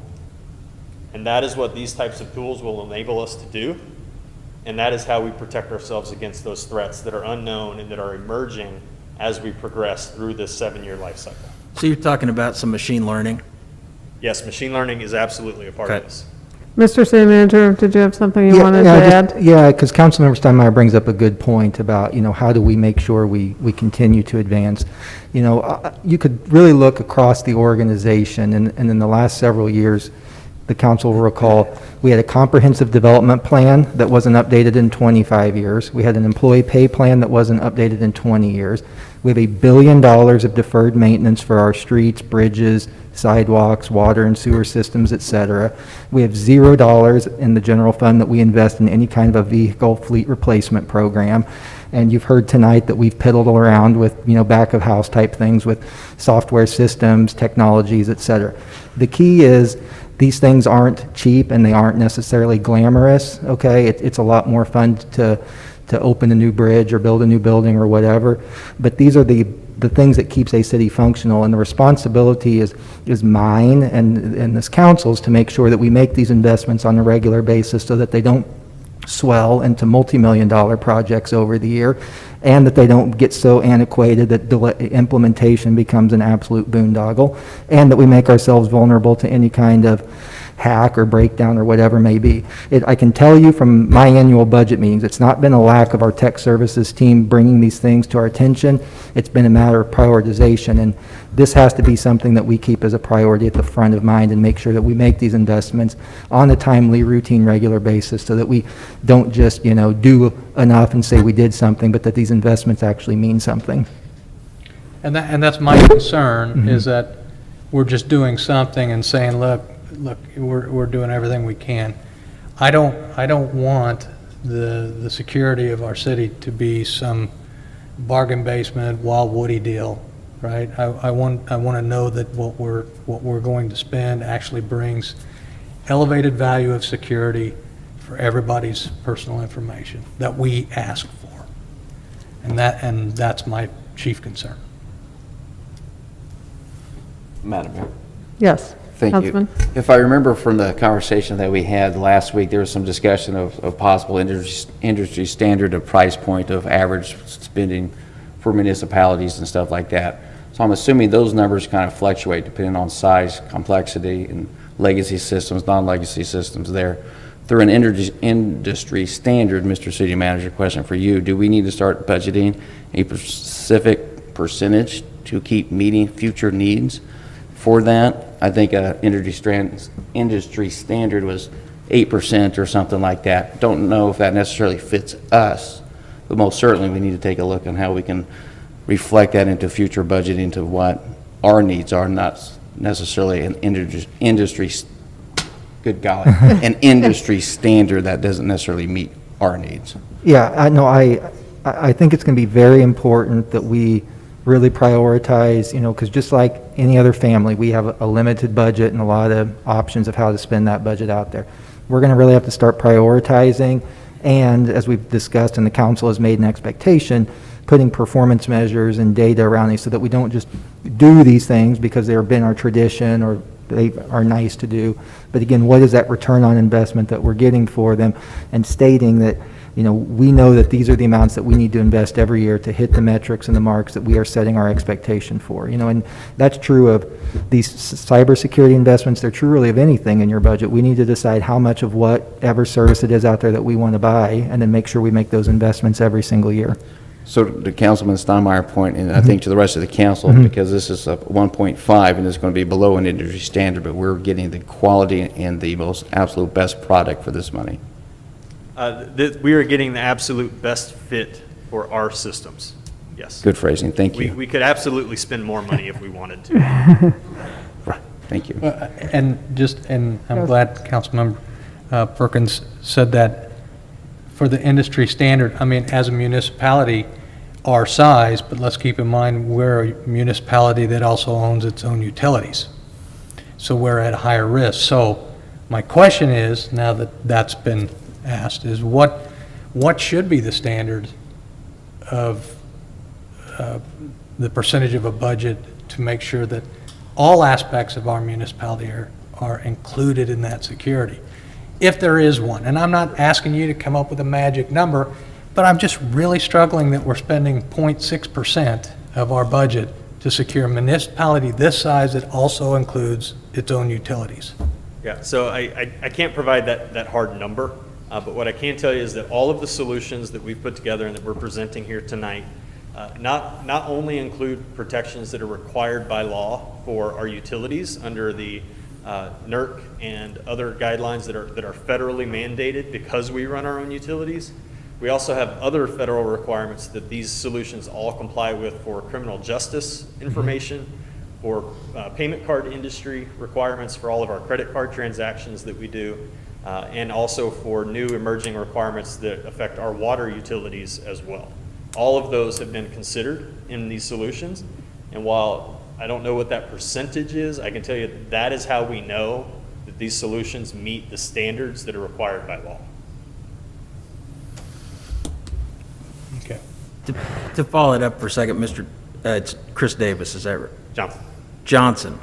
And that is what these types of tools will enable us to do. And that is how we protect ourselves against those threats that are unknown and that are emerging as we progress through this 7-year life cycle. So you're talking about some machine learning? Yes, machine learning is absolutely a part of this. Mr. City Manager, did you have something you wanted to add? Yeah, because Councilmember Steinmeier brings up a good point about, how do we make sure we continue to advance? You could really look across the organization, and in the last several years, the council will recall, we had a comprehensive development plan that wasn't updated in 25 years. We had an employee pay plan that wasn't updated in 20 years. We have $1 billion of deferred maintenance for our streets, bridges, sidewalks, water and sewer systems, et cetera. We have $0 in the general fund that we invest in any kind of a vehicle fleet replacement program. And you've heard tonight that we've piddled around with, back of house type things with software systems, technologies, et cetera. The key is these things aren't cheap and they aren't necessarily glamorous, okay? It's a lot more fun to open a new bridge or build a new building or whatever. But these are the things that keeps a city functional, and the responsibility is mine and this council's to make sure that we make these investments on a regular basis so that they don't swell into multi-million-dollar projects over the year, and that they don't get so antiquated that implementation becomes an absolute boondoggle, and that we make ourselves vulnerable to any kind of hack or breakdown or whatever may be. I can tell you from my annual budget meetings, it's not been a lack of our tech services team bringing these things to our attention. It's been a matter of prioritization, and this has to be something that we keep as a priority at the front of mind and make sure that we make these investments on a timely, routine, regular basis so that we don't just, do enough and say we did something, but that these investments actually mean something. And that's my concern, is that we're just doing something and saying, look, we're doing everything we can. I don't want the security of our city to be some bargain basement, Wild Woody deal, right? I want to know that what we're going to spend actually brings elevated value of security for everybody's personal information that we ask for, and that's my chief concern. Madam Mayor. Yes. Thank Councilman? you. If I remember from the conversation that we had last week, there was some discussion of possible industry standard of price point of average spending for municipalities and stuff like that. So I'm assuming those numbers kind of fluctuate depending on size, complexity, and legacy systems, non-legacy systems there. Through an industry standard, Mr. City Manager, question for you, do we need to start budgeting a specific percentage to keep meeting future needs. For that, I think industry standard was 8% or something like that. Don't know if that necessarily fits us, but most certainly we need to take a look on how we can reflect that into future budgeting to what our needs are, not necessarily an industry, good golly, an industry standard that doesn't necessarily meet our needs. Yeah, I think it's going to be very important that we really prioritize, because just like any other family, we have a limited budget and a lot of options of how to spend that budget out there. We're going to really have to start prioritizing, and as we've discussed and the council has made an expectation, putting performance measures and data around these so that we don't just do these things because they've been our tradition or they are nice to do. But again, what is that return on investment that we're getting for them, and stating that, we know that these are the amounts that we need to invest every year to hit the metrics and the marks that we are setting our expectation for. And that's true of these cybersecurity investments. They're true really of anything in your budget. We need to decide how much of whatever service it is out there that we want to buy, and then make sure we make those investments every single year. So to Councilman Steinmeier point, and I think to the rest of the council, because this is a 1.5 and it's going to be below an industry standard, but we're getting the quality and the most absolute best product for this money. We are getting the absolute best fit for our systems. Yes. Good phrasing. Thank you. We could absolutely spend more money if we wanted to. Right. Thank you. And I'm glad Councilmember Perkins said that for the industry standard. I mean, as a municipality our size, but let's keep in mind we're a municipality that also owns its own utilities. So we're at a higher risk. So my question is, now that that's been asked, is what should be the standard of the percentage of a budget to make sure that all aspects of our municipality are included in that security, if there is one? And I'm not asking you to come up with a magic number, but I'm just really struggling that we're spending 0.6% of our budget to secure a municipality this size that also includes its own utilities. Yeah, so I can't provide that hard number. But what I can tell you is that all of the solutions that we've put together and that we're presenting here tonight not only include protections that are required by law for our utilities under the NERC and other guidelines that are federally mandated because we run our own utilities. We also have other federal requirements that these solutions all comply with for criminal justice information, for payment card industry requirements for all of our credit card transactions that we do, and also for new emerging requirements that affect our water utilities as well. All of those have been considered in these solutions, and while I don't know what that percentage is, I can tell you that is how we know that these solutions meet the standards that are required by law. Okay. To follow it up for a second, it's Chris Davis, is that right? Johnson. Johnson.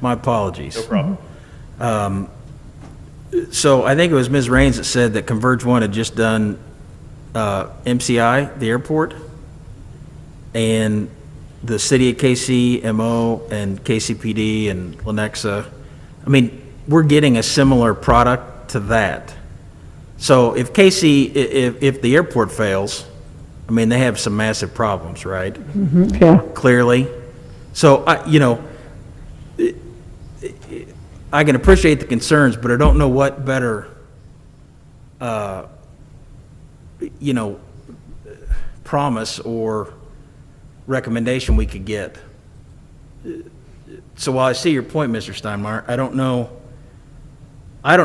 My apologies. No problem. So I think it was Ms. Raines that said that Converge One had just done MCI, the airport, and the city of KC, MO, and KCPD, and Lenexa. I mean, we're getting a similar product to that. So if KC, if the airport fails, I mean, they have some massive problems, right? Yeah. Clearly. So, I can appreciate the concerns, but I don't know what better, promise or recommendation we could get. So while I see your point, Mr. Steinmeier, I don't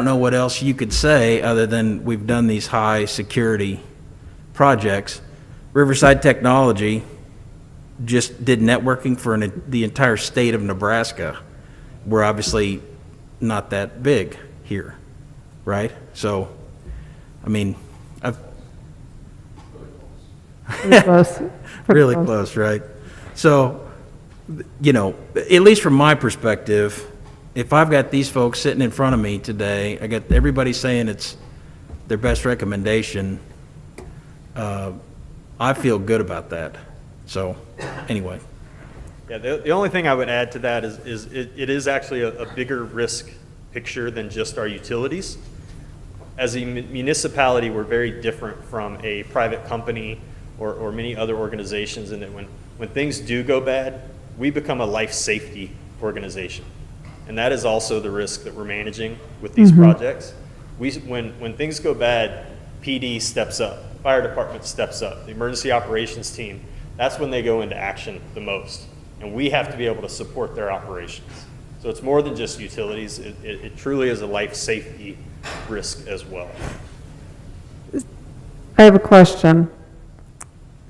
know what else you could say other than we've done these high security projects. Riverside Technology just did networking for the entire state of Nebraska. We're obviously not that big here, right? So, I mean, really close, right? So, at least from my perspective, if I've got these folks sitting in front of me today, I got everybody saying it's their best recommendation, I feel good about that. So, anyway. Yeah, the only thing I would add to that is it is actually a bigger risk picture than just our utilities. As a municipality, we're very different from a private company or many other organizations in that when things do go bad, we become a life safety organization. And that is also the risk that we're managing with these projects. When things go bad, PD steps up, fire department steps up, the emergency operations team, that's when they go into action the most. And we have to be able to support their operations. So it's more than just utilities, it truly is a life safety risk as well. I have a question.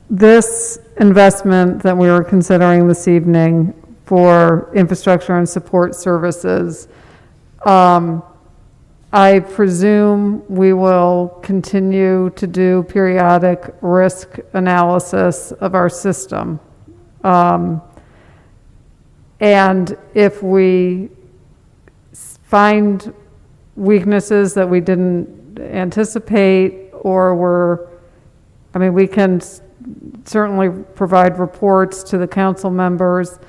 This investment that we were considering this evening for infrastructure and support services, I presume we will continue to do periodic risk analysis of our system. And if we find weaknesses that we didn't anticipate we can certainly provide reports to the council members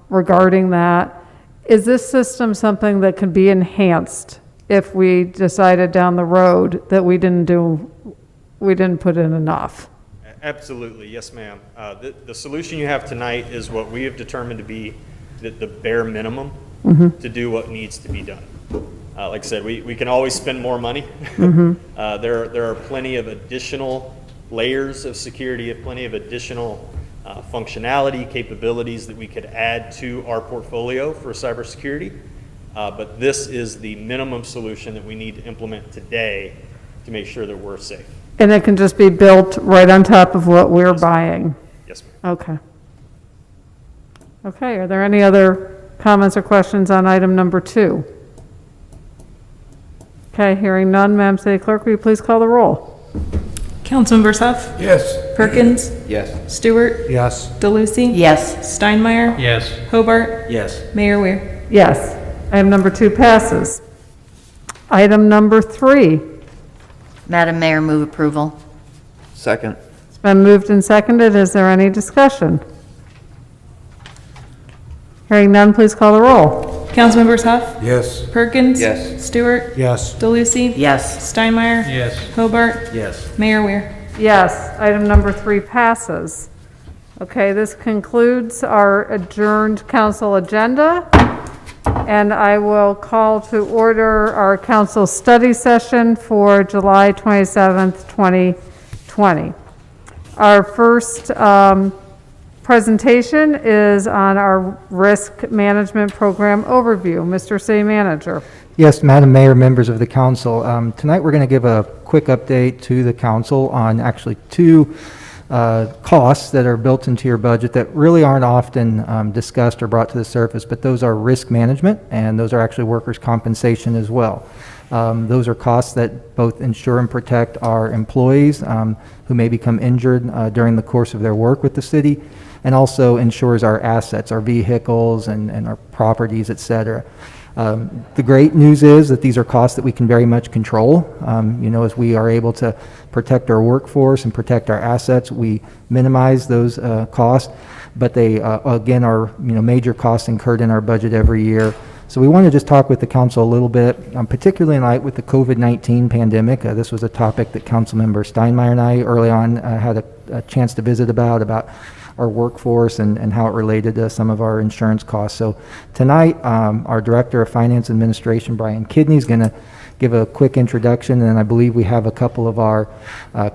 regarding that. Is this system something that can be enhanced if we decided down the road that we didn't put in enough? Absolutely, yes, ma'am. The solution you have tonight is what we have determined to be the bare minimum to do what needs to be done. Like I said, we can always spend more money. There are plenty of additional layers of security, plenty of additional functionality, capabilities that we could add to our portfolio for cybersecurity. But this is the minimum solution that we need to implement today to make sure that we're safe. And it can just be built right on top of what we're buying? Yes, ma'am. Okay. Okay, are there any other comments or questions on item number 2? Okay, hearing none, Madam City Clerk, will you please call the roll? Councilmember Huff? Yes. Perkins? Yes. Stewart? Yes. DeLucy? Yes. Steinmeier? Yes. Hobart? Yes. Mayor Weir? Yes. Item number 2 passes. Item number 3. Madam Mayor, move approval. Second. It's been moved and seconded. Is there any discussion? Hearing none, please call the roll. Councilmembers Huff? Yes. Perkins? Yes. Stewart? Yes. DeLucy? Yes. Steinmeier? Yes. Hobart? Yes. Mayor Weir? Yes, item number 3 passes. Okay, this concludes our adjourned council agenda, and I will call to order our council study session for July 27th, 2020. Our first presentation is on our risk management program overview. Mr. City Manager. Yes, Madam Mayor, members of the council. Tonight we're going to give a quick update to the council on actually 2 costs that are built into your budget that really aren't often discussed or brought to the surface, but those are risk management and those are actually workers' compensation as well. Those are costs that both insure and protect our employees who may become injured during the course of their work with the city, and also insures our assets, our vehicles and our properties, et cetera. The great news is that these are costs that we can very much control. As we are able to protect our workforce and protect our assets, we minimize those costs, but they, again, are major costs incurred in our budget every year. So we want to just talk with the council a little bit, particularly in light with the COVID-19 pandemic. This was a topic that Councilmember Steinmeier and I early on had a chance to visit about our workforce and how it related to some of our insurance costs. So tonight, our Director of Finance Administration, Brian Kidney, is going to give a quick introduction, and I believe we have a couple of our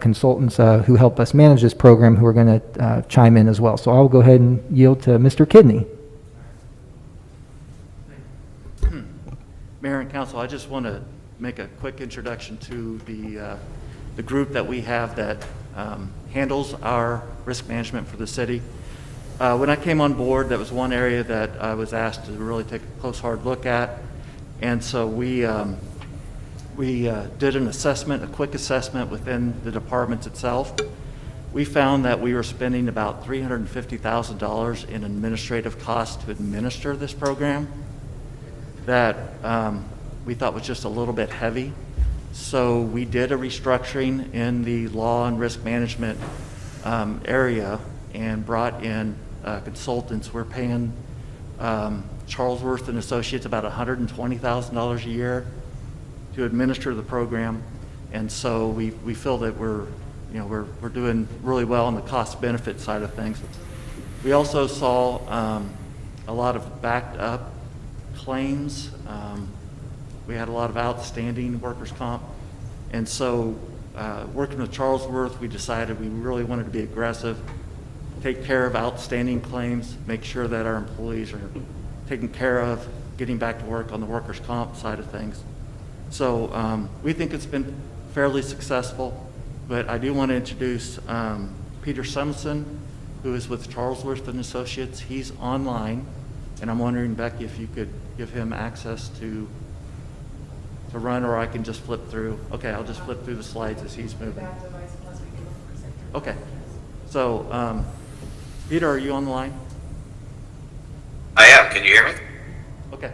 consultants who help us manage this program who are going to chime in as well. So I'll go ahead and yield to Mr. Kidney. Mayor and Council, I just want to make a quick introduction to the group that we have that handles our risk management for the city. When I came on board, that was one area that I was asked to really take a close, hard look at. And so we did an assessment, a quick assessment within the department itself. We found that we were spending about $350,000 in administrative costs to administer this program that we thought was just a little bit heavy. So we did a restructuring in the law and risk management area and brought in consultants. We're paying Charlesworth and Associates about $120,000 a year to administer the program, and so we feel that we're doing really well on the cost benefit side of things. We also saw a lot of backed up claims. We had a lot of outstanding workers' comp. And so working with Charlesworth, we decided we really wanted to be aggressive, take care of outstanding claims, make sure that our employees are taken care of, getting back to work on the workers' comp side of things. So we think it's been fairly successful, but I do want to introduce Peter Summerson, who is with Charlesworth and Associates. He's online, and I'm wondering, Becky, if you could give him access to run, or I can just flip through. Okay, I'll just flip through the slides as he's moving. Okay, so Peter, are you on the line? I am. Can you hear me? Okay.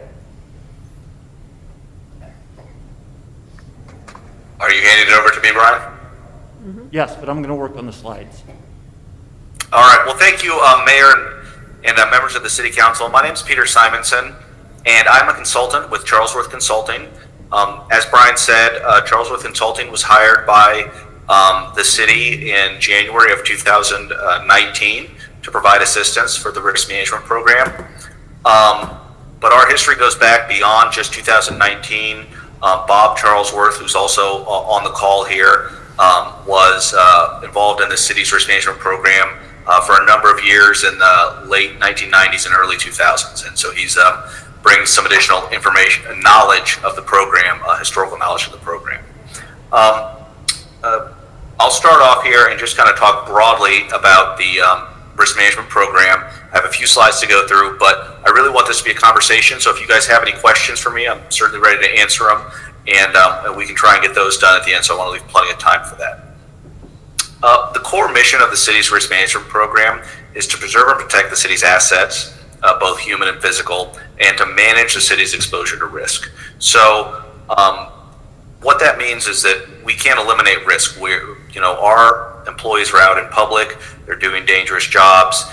Are you handing it over to me, Brian? Yes, but I'm going to work on the slides. All right. Well, thank you, Mayor and members of the City Council. My name is Peter Simonson, and I'm a consultant with Charlesworth Consulting. As Brian said, Charlesworth Consulting was hired by the city in January of 2019 to provide assistance for the risk management program. But our history goes back beyond just 2019. Bob Charlesworth, who's also on the call here, was involved in the city's risk management program for a number of years in the late 1990s and early 2000s. And so he's brings some additional information and knowledge of the program, historical knowledge of the program. I'll start off here and just kind of talk broadly about the risk management program. I have a few slides to go through, but I really want this to be a conversation. So if you guys have any questions for me, I'm certainly ready to answer them, and we can try and get those done at the end. So I want to leave plenty of time for that. The core mission of the city's risk management program is to preserve and protect the city's assets, both human and physical, and to manage the city's exposure to risk. So what that means is that we can't eliminate risk. Our employees are out in public, they're doing dangerous jobs,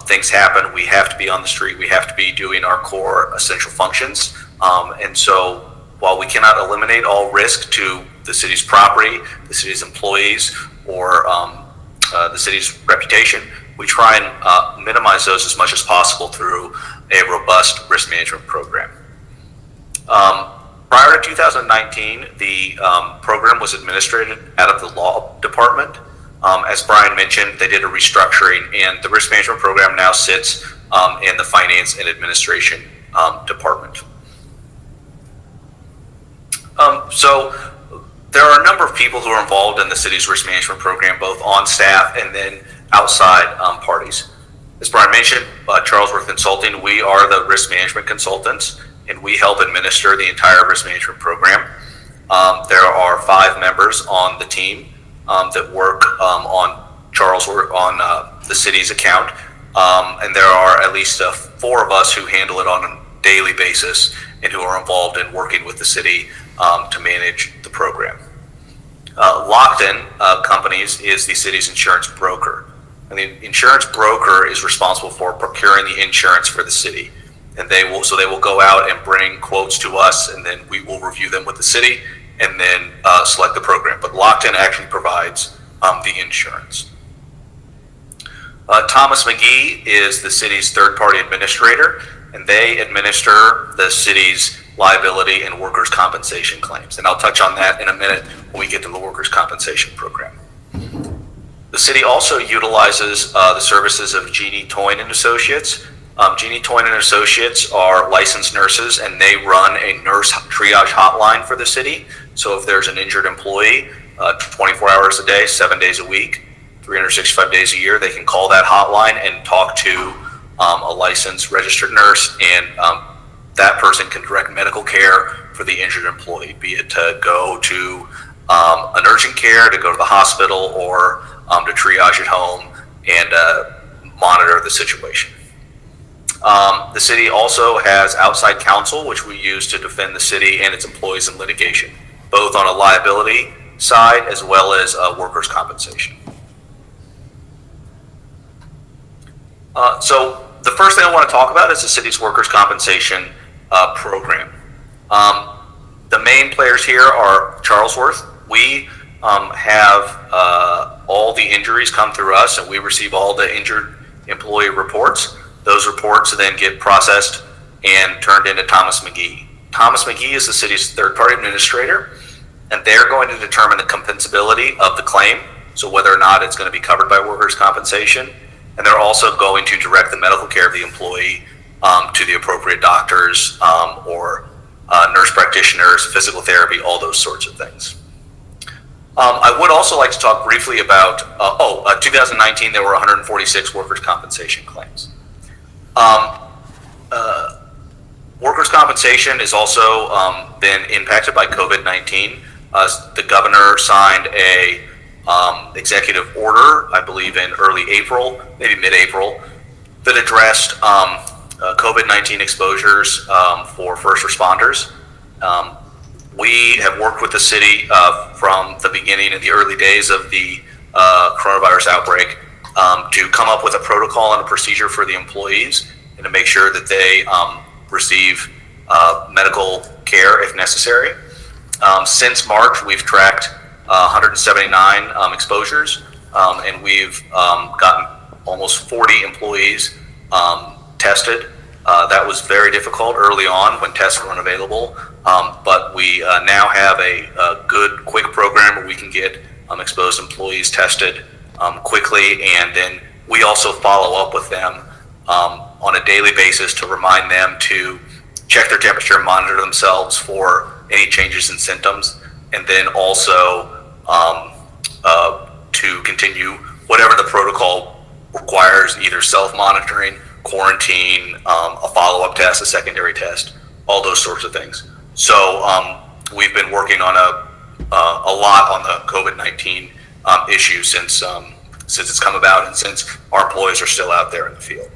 things happen, we have to be on the street, we have to be doing our core essential functions. And so while we cannot eliminate all risk to the city's property, the city's employees, or the city's reputation, we try and minimize those as much as possible through a robust risk management program. Prior to 2019, the program was administered out of the law department. As Brian mentioned, they did a restructuring, and the risk management program now sits in the finance and administration department. So there are a number of people who are involved in the city's risk management program, both on staff and then outside parties. As Brian mentioned, Charlesworth Consulting, we are the risk management consultants, and we help administer the entire risk management program. There are 5 members on the team that work on Charlesworth, on the city's account, and there are at least 4 of us who handle it on a daily basis and who are involved in working with the city to manage the program. Locked-in Companies is the city's insurance broker. And the insurance broker is responsible for procuring the insurance for the city. And they will go out and bring quotes to us, and then we will review them with the city and then select the program. But Locked-in actually provides the insurance. Thomas McGee is the city's third-party administrator, and they administer the city's liability and workers' compensation claims. And I'll touch on that in a minute when we get to the workers' compensation program. The city also utilizes the services of Jeannie Toyne and Associates. Jeannie Toyne and Associates are licensed nurses, and they run a nurse triage hotline for the city. So if there's an injured employee, 24 hours a day, 7 days a week, 365 days a year, they can call that hotline and talk to a licensed registered nurse, and that person can direct medical care for the injured employee, be it to go to an urgent care, to go to the hospital, or to triage at home and monitor the situation. The city also has outside counsel, which we use to defend the city and its employees in litigation, both on a liability side as well as workers' compensation. So the first thing I want to talk about is the city's workers' compensation program. The main players here are Charlesworth. We have all the injuries come through us, and we receive all the injured employee reports. Those reports then get processed and turned into Thomas McGee. Thomas McGee is the city's third-party administrator, and they're going to determine the compensability of the claim, so whether or not it's going to be covered by workers' compensation, and they're also going to direct the medical care of the employee to the appropriate doctors or nurse practitioners, physical therapy, all those sorts of things. I would also like to talk briefly about, 2019 there were 146 workers' compensation claims. Workers' compensation has also been impacted by COVID-19. The governor signed a executive order, I believe in early April, maybe mid-April, that addressed COVID-19 exposures for first responders. We have worked with the city from the beginning in the early days of the coronavirus outbreak to come up with a protocol and a procedure for the employees and to make sure that they receive medical care if necessary. Since March, we've tracked 179 exposures, and we've gotten almost 40 employees tested. That was very difficult early on when tests were unavailable, but we now have a good, quick program where we can get exposed employees tested quickly, and then we also follow up with them on a daily basis to remind them to check their temperature and monitor themselves for any changes in symptoms, and then also to continue whatever the protocol requires, either self-monitoring, quarantine, a follow-up test, a secondary test, all those sorts of things. So we've been working on a lot on the COVID-19 issue since it's come about and since our employees are still out there in the field.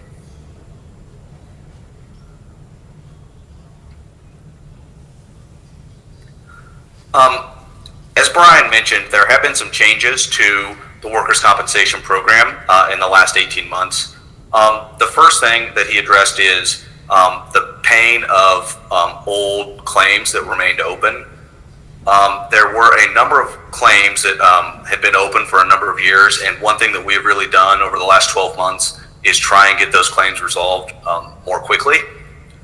As Brian mentioned, there have been some changes to the workers' compensation program in the last 18 months. The first thing that he addressed is the paying of old claims that remained open. There were a number of claims that had been open for a number of years, and one thing that we've really done over the last 12 months is try and get those claims resolved more quickly.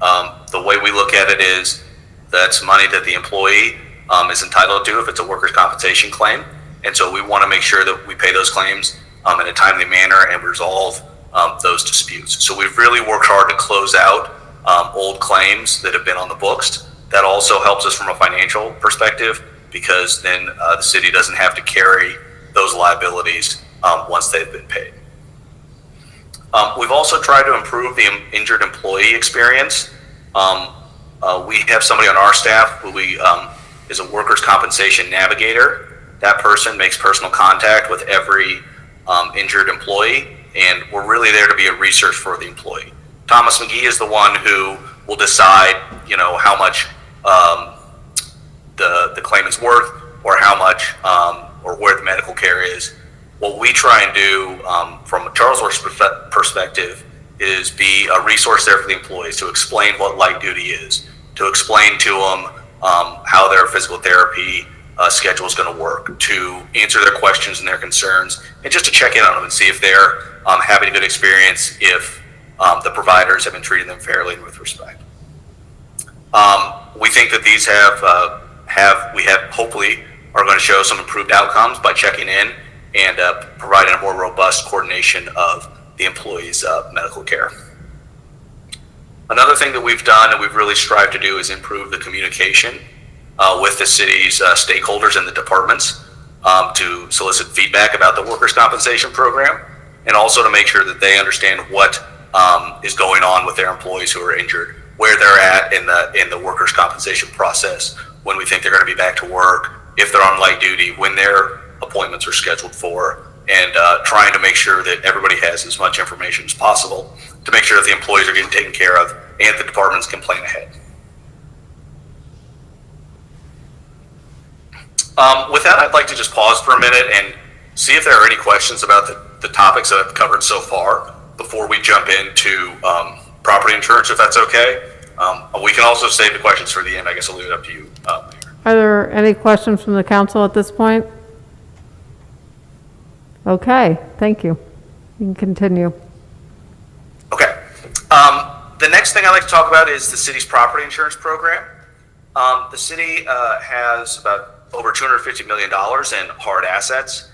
The way we look at it is that's money that the employee is entitled to if it's a workers' compensation claim, and so we want to make sure that we pay those claims in a timely manner and resolve those disputes. So we've really worked hard to close out old claims that have been on the books. That also helps us from a financial perspective because then the city doesn't have to carry those liabilities once they've been paid. We've also tried to improve the injured employee experience. We have somebody on our staff who is a workers' compensation navigator. That person makes personal contact with every injured employee, and we're really there to be a resource for the employee. Thomas McGee is the one who will decide, how much the claim is worth, or how much, or where the medical care is. What we try and do from a Charlesworth's perspective is be a resource there for the employees to explain what light duty is, to explain to them how their physical therapy schedule is going to work, to answer their questions and their concerns, and just to check in on them and see if they're having a good experience, if the providers have been treating them fairly and with respect. We think that these hopefully are going to show some improved outcomes by checking in and providing a more robust coordination of the employees' medical care. Another thing that we've done and we've really strived to do is improve the communication with the city's stakeholders and the departments to solicit feedback about the workers' compensation program, and also to make sure that they understand what is going on with their employees who are injured, where they're at in the workers' compensation process, when we think they're going to be back to work, if they're on light duty, when their appointments are scheduled for, and trying to make sure that everybody has as much information as possible to make sure that the employees are getting taken care of and the departments can plan ahead. With that, I'd like to just pause for a minute and see if there are any questions about the topics that I've covered so far before we jump into property insurance, if that's okay. We can also save the questions for the end. I guess I'll leave it up to you, Mayor. Are there any questions from the council at this point? Okay, thank you. You can continue. I'd like to talk about is the city's property insurance program. The city has about over $250 million in hard assets,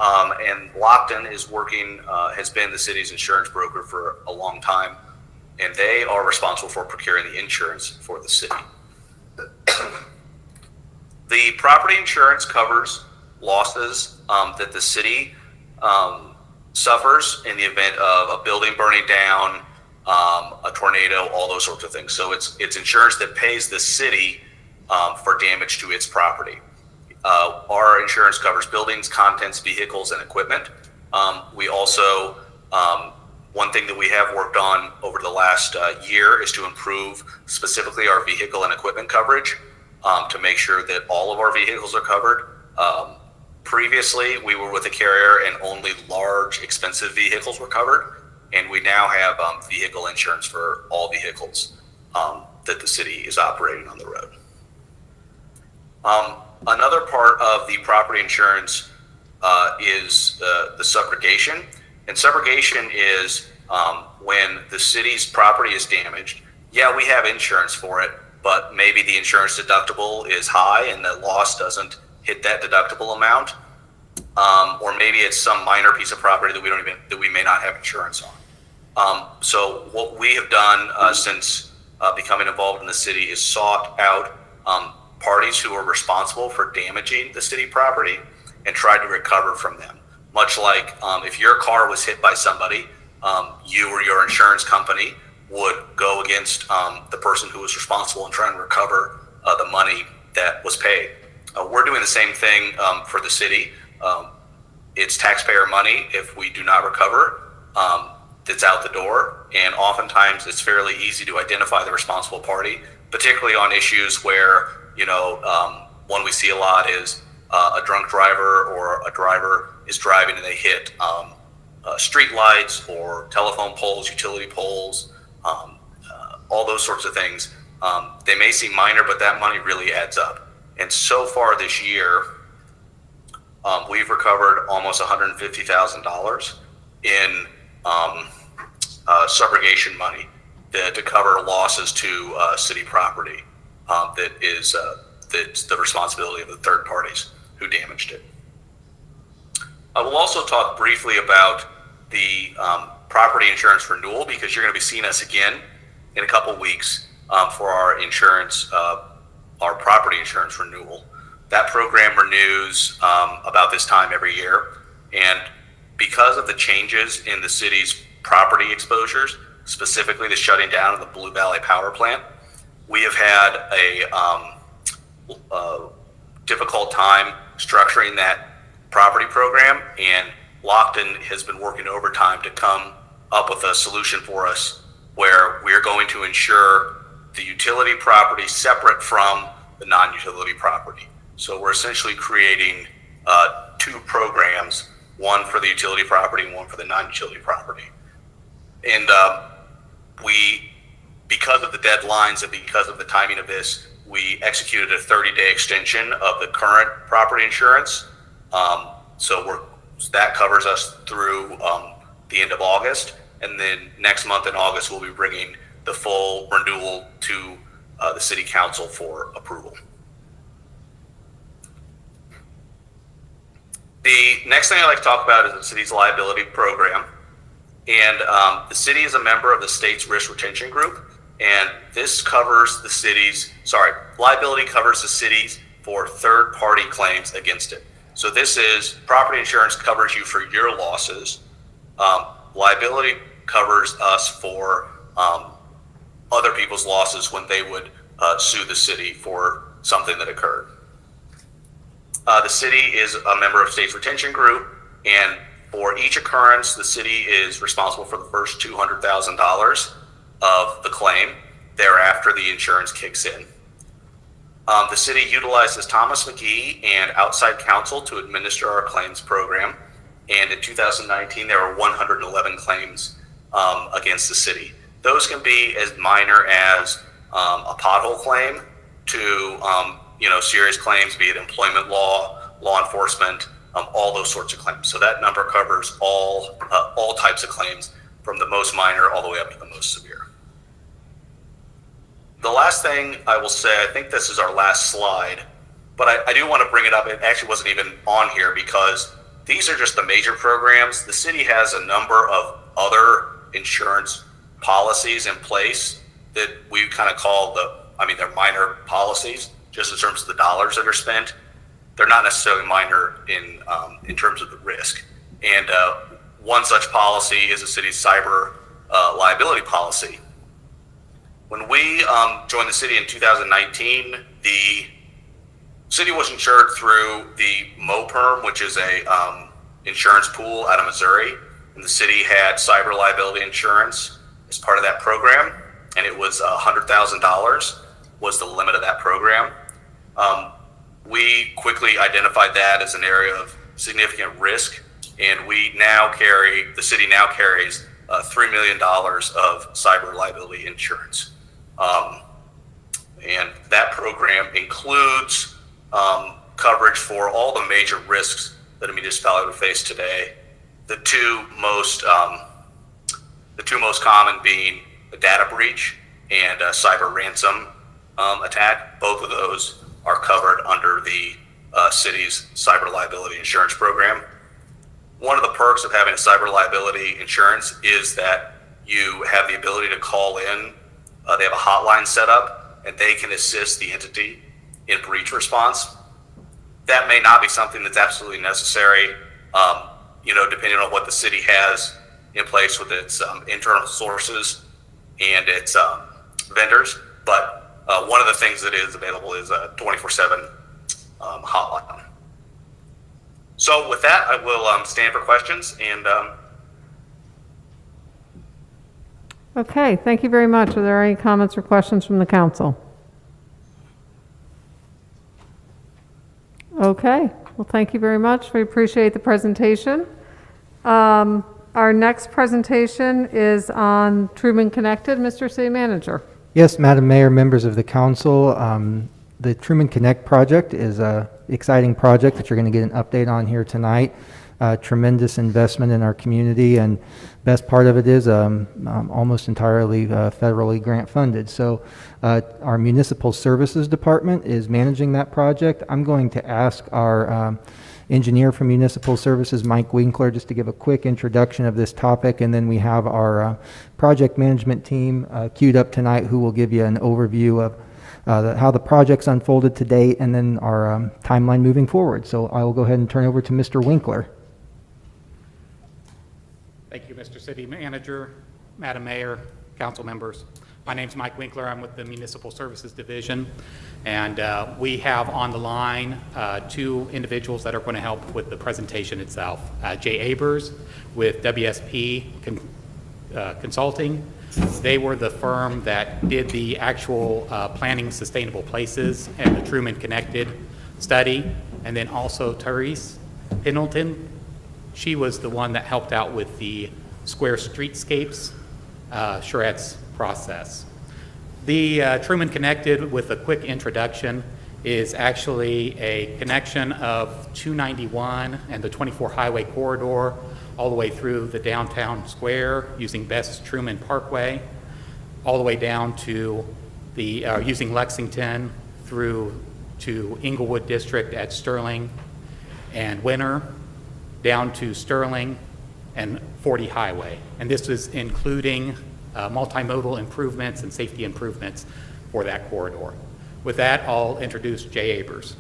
and Lockton is working, has been the city's insurance broker for a long time, and they are responsible for procuring the insurance for the city. The property insurance covers losses that the city suffers in the event of a building burning down, a tornado, all those sorts of things. So it's insurance that pays the city for damage to its property. Our insurance covers buildings, contents, vehicles, and equipment. We also, one thing that we have worked on over the last year is to improve specifically our vehicle and equipment coverage to make sure that all of our vehicles are covered. Previously, we were with a carrier and only large, expensive vehicles were covered, and we now have vehicle insurance for all vehicles that the city is operating on the road. Another part of the property insurance is the subrogation. And subrogation is when the city's property is damaged. Yeah, we have insurance for it, but maybe the insurance deductible is high and the loss doesn't hit that deductible amount. Or maybe it's some minor piece of property that we may not have insurance on. So what we have done since becoming involved in the city is sought out parties who are responsible for damaging the city property and tried to recover from them. Much like if your car was hit by somebody, you or your insurance company would go against the person who was responsible and try and recover the money that was paid. We're doing the same thing for the city. It's taxpayer money. If we do not recover, it's out the door. And oftentimes it's fairly easy to identify the responsible party, particularly on issues where, one we see a lot is a drunk driver or a driver is driving and they hit street lights or telephone poles, utility poles, all those sorts of things. They may seem minor, but that money really adds up. And so far this year, we've recovered almost $150,000 in subrogation money to cover losses to city property that's the responsibility of the third parties who damaged it. I will also talk briefly about the property insurance renewal, because you're going to be seeing us again in a couple weeks for our insurance, our property insurance renewal. That program renews about this time every year, and because of the changes in the city's property exposures, specifically the shutting down of the Blue Valley Power Plant, we have had a difficult time structuring that property program, and Lockton has been working overtime to come up with a solution for us where we're going to insure the utility property separate from the non-utility property. So we're essentially creating two programs, one for the utility property and one for the non-utility property. And because of the deadlines and because of the timing of this, we executed a 30-day extension of the current property insurance. So that covers us through the end of August. And then next month in August, we'll be bringing the full renewal to the city council for approval. The next thing I'd like to talk about is the city's liability program. And the city is a member of the state's risk retention group. And this covers the city's, liability covers the city's for third-party claims against it. So this is, property insurance covers you for your losses. Liability covers us for other people's losses when they would sue the city for something that occurred. The city is a member of state's retention group, and for each occurrence, the city is responsible for the first $200,000 of the claim. Thereafter, the insurance kicks in. The city utilizes Thomas McGee and outside counsel to administer our claims program. And in 2019, there were 111 claims against the city. Those can be as minor as a pothole claim to serious claims, be it employment law, law enforcement, all those sorts of claims. So that number covers all types of claims, from the most minor all the way up to the most severe. The last thing I will say, I think this is our last slide, but I do want to bring it up. It actually wasn't even on here because these are just the major programs. The city has a number of other insurance policies in place that we kind of call they're minor policies, just in terms of the dollars that are spent. They're not necessarily minor in terms of the risk. And one such policy is the city's cyber liability policy. When we joined the city in 2019, the city was insured through the MOPERM, which is a insurance pool out of Missouri. And the city had cyber liability insurance as part of that program. And it was $100,000 was the limit of that program. We quickly identified that as an area of significant risk. And the city now carries $3 million of cyber liability insurance. And that program includes coverage for all the major risks that a municipality would face today. The two most common being a data breach and a cyber ransom attack. Both of those are covered under the city's cyber liability insurance program. One of the perks of having a cyber liability insurance is that you have the ability to call in. They have a hotline set up, and they can assist the entity in breach response. That may not be something that's absolutely necessary, depending on what the city has in place with its internal sources and its vendors. But one of the things that is available is a 24/7 hotline. So with that, I will stand for questions. And Okay, thank you very much. Are there any comments or questions from the council? Okay, well, thank you very much. We appreciate the presentation. Our next presentation is on Truman Connected. Mr. City Manager. Yes, Madam Mayor, members of the council, the Truman Connect project is an exciting project that you're going to get an update on here tonight. Tremendous investment in our community, and best part of it is almost entirely federally grant funded. So our municipal services department is managing that project. I'm going to ask our engineer from municipal services, Mike Winkler, just to give a quick introduction of this topic, and then we have our project management team queued up tonight who will give you an overview of how the project's unfolded to date and then our timeline moving forward. So I will go ahead and turn over to Mr. Winkler. Thank you, Mr. City Manager, Madam Mayor, council members. My name's Mike Winkler. I'm with the Municipal Services Division, and we have on the line two individuals that are going to help with the presentation itself. Jay Abers with WSP Consulting. They were the firm that did the actual planning sustainable places and the Truman Connected study, and then also Therese Pendleton. She was the one that helped out with the square streetscapes charrettes process. The Truman Connected, with a quick introduction, is actually a connection of 291 and the 24 highway corridor all the way through the downtown square using Best Truman Parkway, all the way down to the using Lexington through to Inglewood District at Sterling and Winter, down to Sterling and 40 Highway. And this is including multimodal improvements and safety improvements for that corridor. With that, I'll introduce Jay Abers.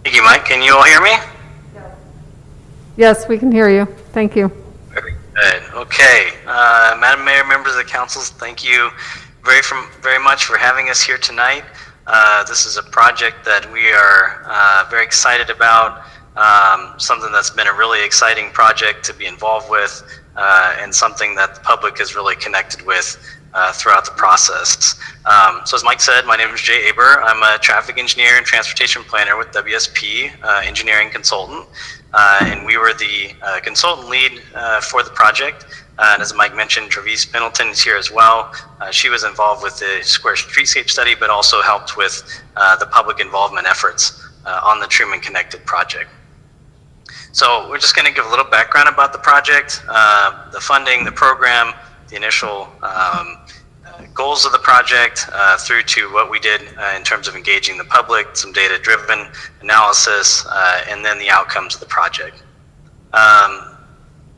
Thank you, Mike. Can you all hear me? Yes, we can hear you. Thank you. Very good. Okay. Madam Mayor, members of the council, thank you very much for having us here tonight. This is a project that we are very excited about, something that's been a really exciting project to be involved with, and something that the public is really connected with throughout the process. So as Mike said, my name is Jay Aber. I'm a traffic engineer and transportation planner with WSP Engineering Consultant, and we were the consultant lead for the project. And as Mike mentioned, Therese Pendleton is here as well. She was involved with the Square Streetscape study, but also helped with the public involvement efforts on the Truman Connected project. So we're just going to give a little background about the project, the funding, the program, the initial goals of the project, through to what we did in terms of engaging the public, some data-driven analysis, and then the outcomes of the project.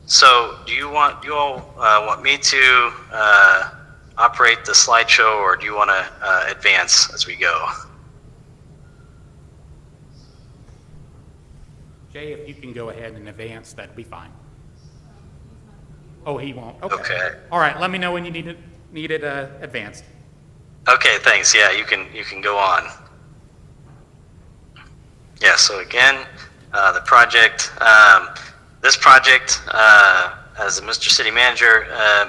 So do you all want me to operate the slideshow, or do you want to advance as we go? Jay, if you can go ahead and advance, that'd be fine. Oh, he won't. Okay. Okay. All right. Let me know when you need it advanced. Okay, thanks. Yeah, you can go on. Yeah. So again, the project. This project, as the Mr. City Manager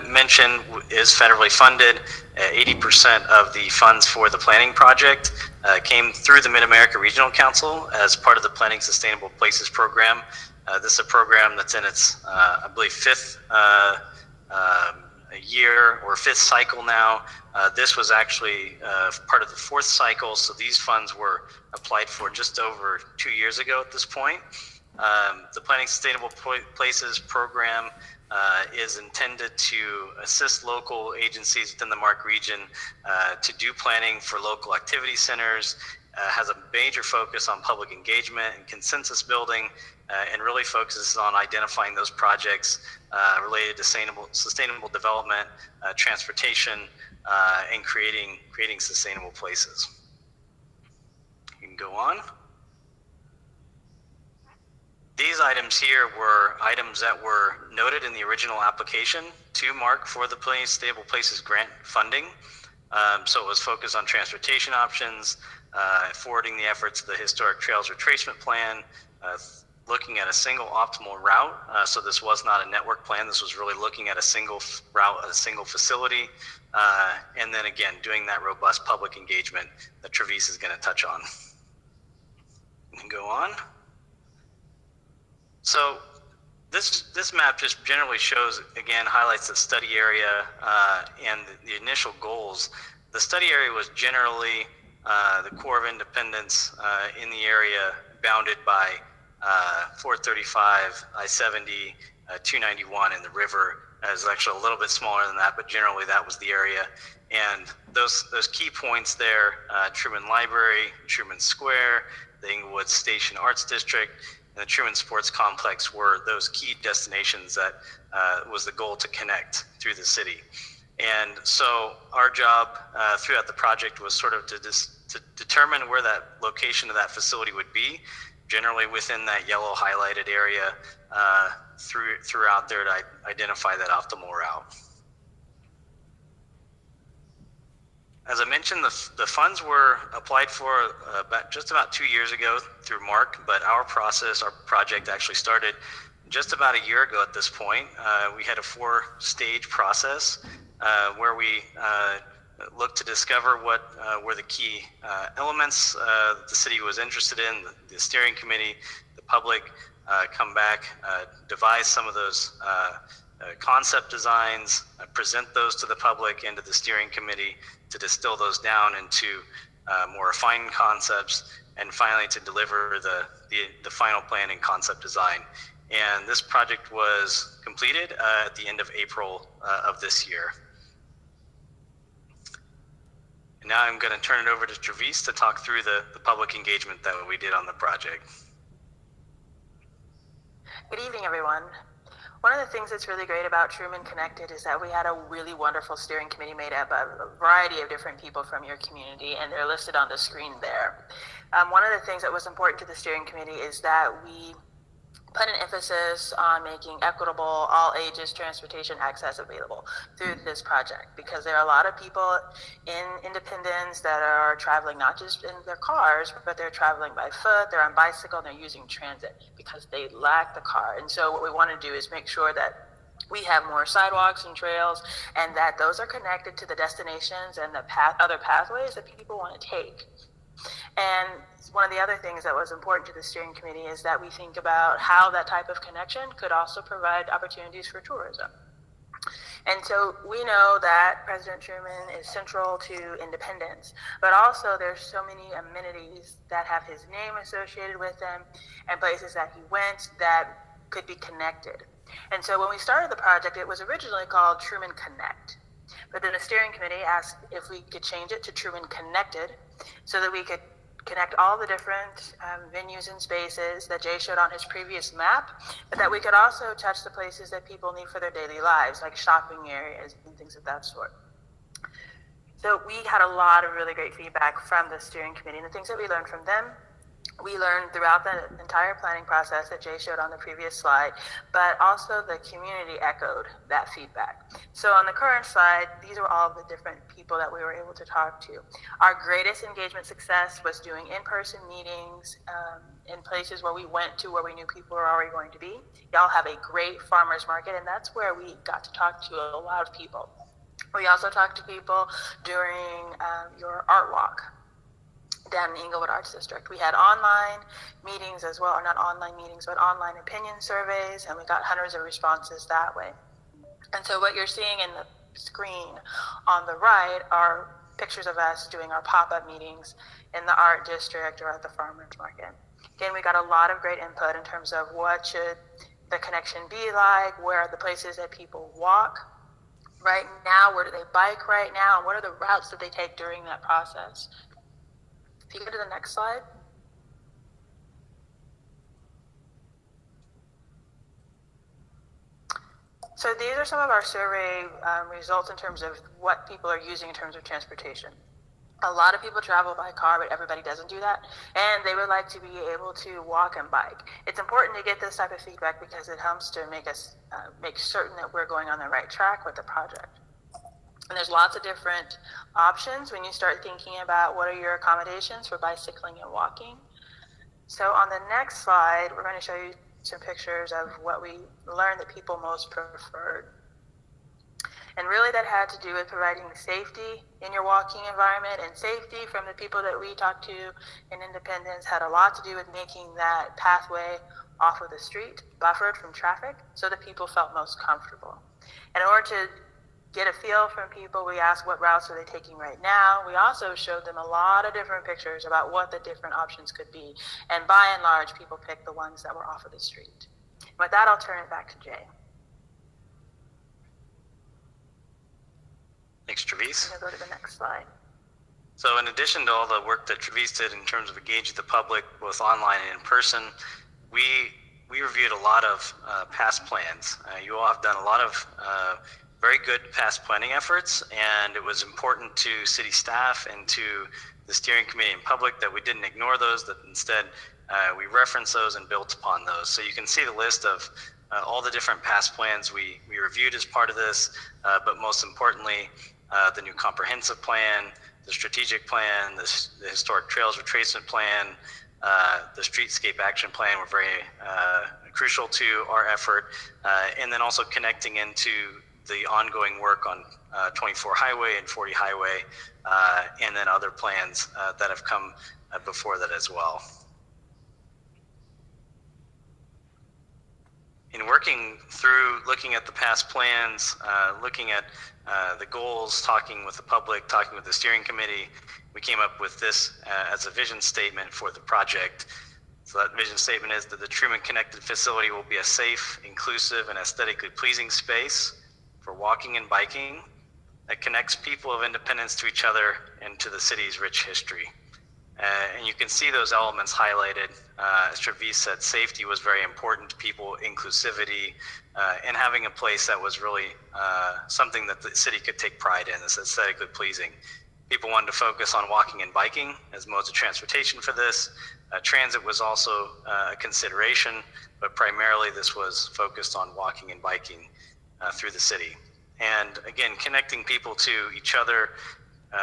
mentioned, is federally funded. 80% of the funds for the planning project came through the Mid-America Regional Council as part of the Planning Sustainable Places program. This is a program that's in its, I believe, fifth year or fifth cycle now. This was actually part of the fourth cycle, so these funds were applied for just over 2 years ago at this point. The Planning Sustainable Places program is intended to assist local agencies within the MARC region to do planning for local activity centers, has a major focus on public engagement and consensus building, and really focuses on identifying those projects related to sustainable development, transportation, and creating sustainable places. You can go on. These items here were items that were noted in the original application to MARC for the Planning Sustainable Places grant funding. So it was focused on transportation options, forwarding the efforts of the Historic Trails Retracement Plan, looking at a single optimal route. So this was not a network plan. This was really looking at a single route, a single facility, and then again, doing that robust public engagement that Travis is going to touch on. You can go on. So this map just generally shows, again, highlights the study area and the initial goals. The study area was generally the core of Independence in the area bounded by 435, I-70, 291, and the river. It was actually a little bit smaller than that, but generally that was the area. And those key points there, Truman Library, Truman Square, the Inglewood Station Arts District, and the Truman Sports Complex were those key destinations that was the goal to connect through the city. And so our job throughout the project was sort of to determine where that location of that facility would be, generally within that yellow highlighted area throughout there to identify that optimal route. As I mentioned, the funds were applied for just about 2 years ago through MARC, but our project actually started just about a year ago at this point. We had a 4-stage process where we looked to discover what were the key elements the city was interested in, the steering committee, the public, come back, devise some of those concept designs, present those to the public and to the steering committee to distill those down into more refined concepts, and finally to deliver the final plan and concept design. And this project was completed at the end of April of this year. And now I'm going to turn it over to Travis to talk through the public engagement that we did on the project. Good evening, everyone. One of the things that's really great about Truman Connected is that we had a really wonderful steering committee made up of a variety of different people from your community, and they're listed on the screen there. One of the things that was important to the steering committee is that we put an emphasis on making equitable, all ages transportation access available through this project, because there are a lot of people in Independence that are traveling not just in their cars, but they're traveling by foot, they're on bicycle, and they're using transit because they lack the car. And so what we want to do is make sure that we have more sidewalks and trails, and that those are connected to the destinations and the other pathways that people want to take. And one of the other things that was important to the steering committee is that we think about how that type of connection could also provide opportunities for tourism. And so we know that President Truman is central to independence, but also there's so many amenities that have his name associated with them and places that he went that could be connected. And so when we started the project, it was originally called Truman Connect. But then the steering committee asked if we could change it to Truman Connected so that we could connect all the different venues and spaces that Jay showed on his previous map, but that we could also touch the places that people need for their daily lives, like shopping areas and things of that sort. So we had a lot of really great feedback from the steering committee, and the things that we learned from them, we learned throughout the entire planning process that Jay showed on the previous slide, but also the community echoed that feedback. So on the current slide, these are all the different people that we were able to talk to. Our greatest engagement success was doing in-person meetings in places where we went to where we knew people were already going to be. Y'all have a great farmers market, and that's where we got to talk to a lot of people. We also talked to people during your art walk down in Inglewood Arts District. We had online meetings as well, or not online meetings, but online opinion surveys, and we got hundreds of responses that way. And so what you're seeing in the screen on the right are pictures of us doing our pop-up meetings in the art district or at the farmers market. Again, we got a lot of great input in terms of what should the connection be like, where are the places that people walk right now, where do they bike right now, and what are the routes that they take during that process. If you go to the next slide. So these are some of our survey results in terms of what people are using in terms of transportation. A lot of people travel by car, but everybody doesn't do that. And they would like to be able to walk and bike. It's important to get this type of feedback because it helps to make us make certain that we're going on the right track with the project. And there's lots of different options when you start thinking about what are your accommodations for bicycling and walking. So on the next slide, we're going to show you some pictures of what we learned that people most preferred. And really that had to do with providing safety in your walking environment, and safety from the people that we talked to in Independence had a lot to do with making that pathway off of the street buffered from traffic so that people felt most comfortable. And in order to get a feel from people, we asked what routes are they taking right now. We also showed them a lot of different pictures about what the different options could be. And by and large, people picked the ones that were off of the street. With that, I'll turn it back to Jay. Thanks, Travis. I'm going to go to the next slide. So in addition to all the work that Travis did in terms of engaging the public, both online and in person, we reviewed a lot of past plans. You all have done a lot of very good past planning efforts, and it was important to city staff and to the steering committee and public that we didn't ignore those, that instead we referenced those and built upon those. So you can see the list of all the different past plans we reviewed as part of this, but most importantly, the new comprehensive plan, the strategic plan, the historic trails retracement plan, the streetscape action plan were very crucial to our effort, and then also connecting into the ongoing work on 24 Highway and 40 Highway, and then other plans that have come before that as well. In working through, looking at the past plans, looking at the goals, talking with the public, talking with the steering committee, we came up with this as a vision statement for the project. So that vision statement is that the Truman Connected Facility will be a safe, inclusive, and aesthetically pleasing space for walking and biking that connects people of Independence to each other and to the city's rich history. And you can see those elements highlighted. As Travis said, safety was very important to people, inclusivity, and having a place that was really something that the city could take pride in, is aesthetically pleasing. People wanted to focus on walking and biking as modes of transportation for this. Transit was also a consideration, but primarily this was focused on walking and biking through the city. And again, connecting people to each other,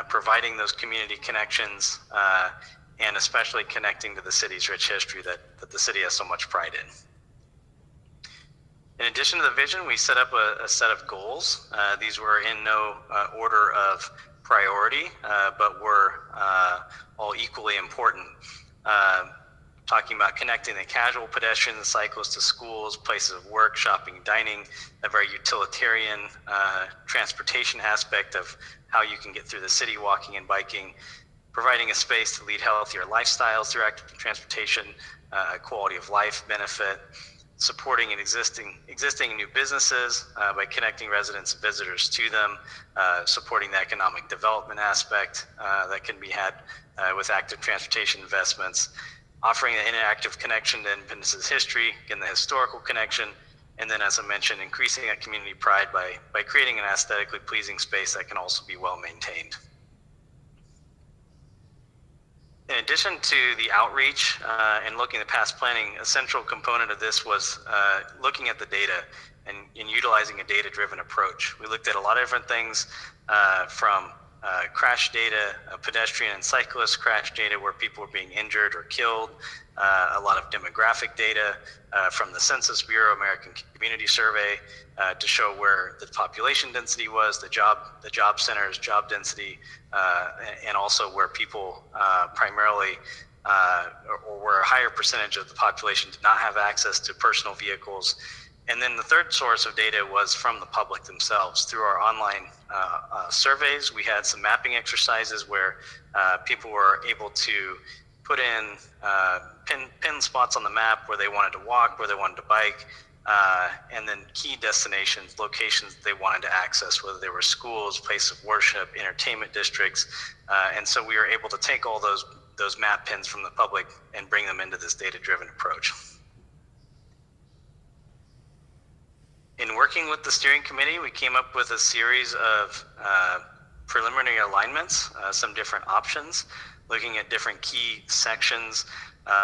providing those community connections, and especially connecting to the city's rich history that the city has so much pride in. In addition to the vision, we set up a set of goals. These were in no order of priority, but were all equally important. talking about connecting the casual pedestrian and cyclist to schools, places of work, shopping, dining, a very utilitarian transportation aspect of how you can get through the city walking and biking, providing a space to lead healthier lifestyles through active transportation, a quality of life benefit, supporting existing and new businesses by connecting residents and visitors to them, supporting the economic development aspect that can be had with active transportation investments, offering an interactive connection to Independence's history, again, the historical connection, and then, as I mentioned, increasing that community pride by creating an aesthetically pleasing space that can also be well maintained. In addition to the outreach and looking at past planning, a central component of this was looking at the data and utilizing a data-driven approach. We looked at a lot of different things from crash data, pedestrian and cyclist crash data where people were being injured or killed, a lot of demographic data from the Census Bureau American Community Survey to show where the population density was, the job centers, job density, and also where people primarily or where a higher percentage of the population did not have access to personal vehicles. And then the third source of data was from the public themselves. Through our online surveys, we had some mapping exercises where people were able to put in pin spots on the map where they wanted to walk, where they wanted to bike, and then key destinations, locations they wanted to access, whether they were schools, places of worship, entertainment districts. And so we were able to take all those map pins from the public and bring them into this data-driven approach. In working with the steering committee, we came up with a series of preliminary alignments, some different options, looking at different key sections,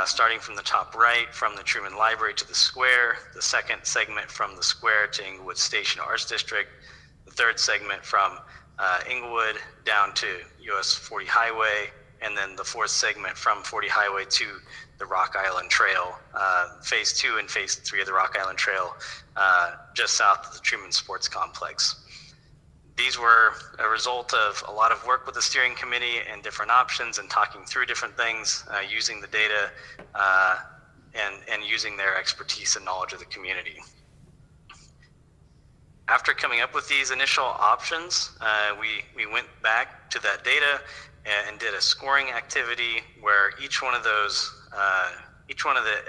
starting from the top right, from the Truman Library to the square, the second segment from the square to Inglewood Station Arts District, the third segment from Inglewood down to US 40 Highway, and then the fourth segment from 40 Highway to the Rock Island Trail, phase 2 and phase 3 of the Rock Island Trail, just south of the Truman Sports Complex. These were a result of a lot of work with the steering committee and different options and talking through different things, using the data and using their expertise and knowledge of the community. After coming up with these initial options, we went back to that data and did a scoring activity where each one of the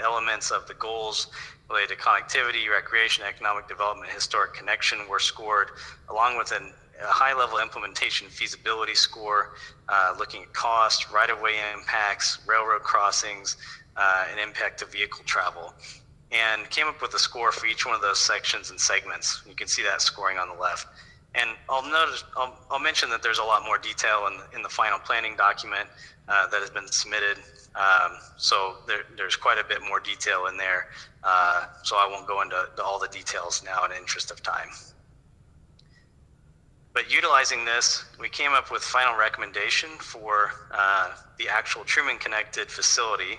elements of the goals related to connectivity, recreation, economic development, historic connection were scored, along with a high-level implementation feasibility score, looking at cost, right-of-way impacts, railroad crossings, and impact of vehicle travel, and came up with a score for each one of those sections and segments. You can see that scoring on the left. And I'll mention that there's a lot more detail in the final planning document that has been submitted. So there's quite a bit more detail in there. So I won't go into all the details now in the interest of time. But utilizing this, we came up with final recommendation for the actual Truman connected facility,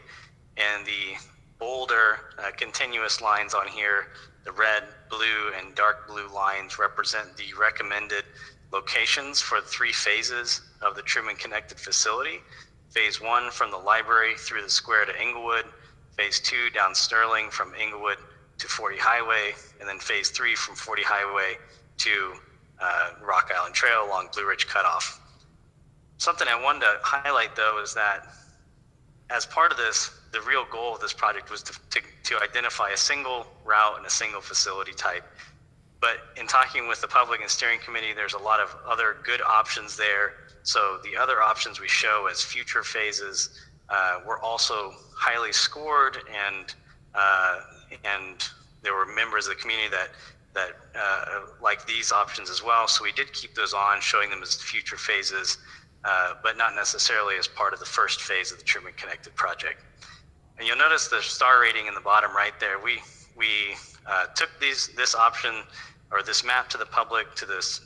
and the bolder continuous lines on here, the red, blue, and dark blue lines represent the recommended locations for the 3 phases of the Truman connected facility. Phase 1 from the library through the square to Inglewood, phase 2 down Sterling from Inglewood to 40 Highway, and then phase 3 from 40 Highway to Rock Island Trail along Blue Ridge Cutoff. Something I wanted to highlight though is that as part of this, the real goal of this project was to identify a single route and a single facility type. But in talking with the public and steering committee, there's a lot of other good options there. So the other options we show as future phases were also highly scored, and there were members of the community that like these options as well. So we did keep those on, showing them as future phases, but not necessarily as part of the first phase of the Truman Connected project. And you'll notice the star rating in the bottom right there. We took this option or this map to the public, to this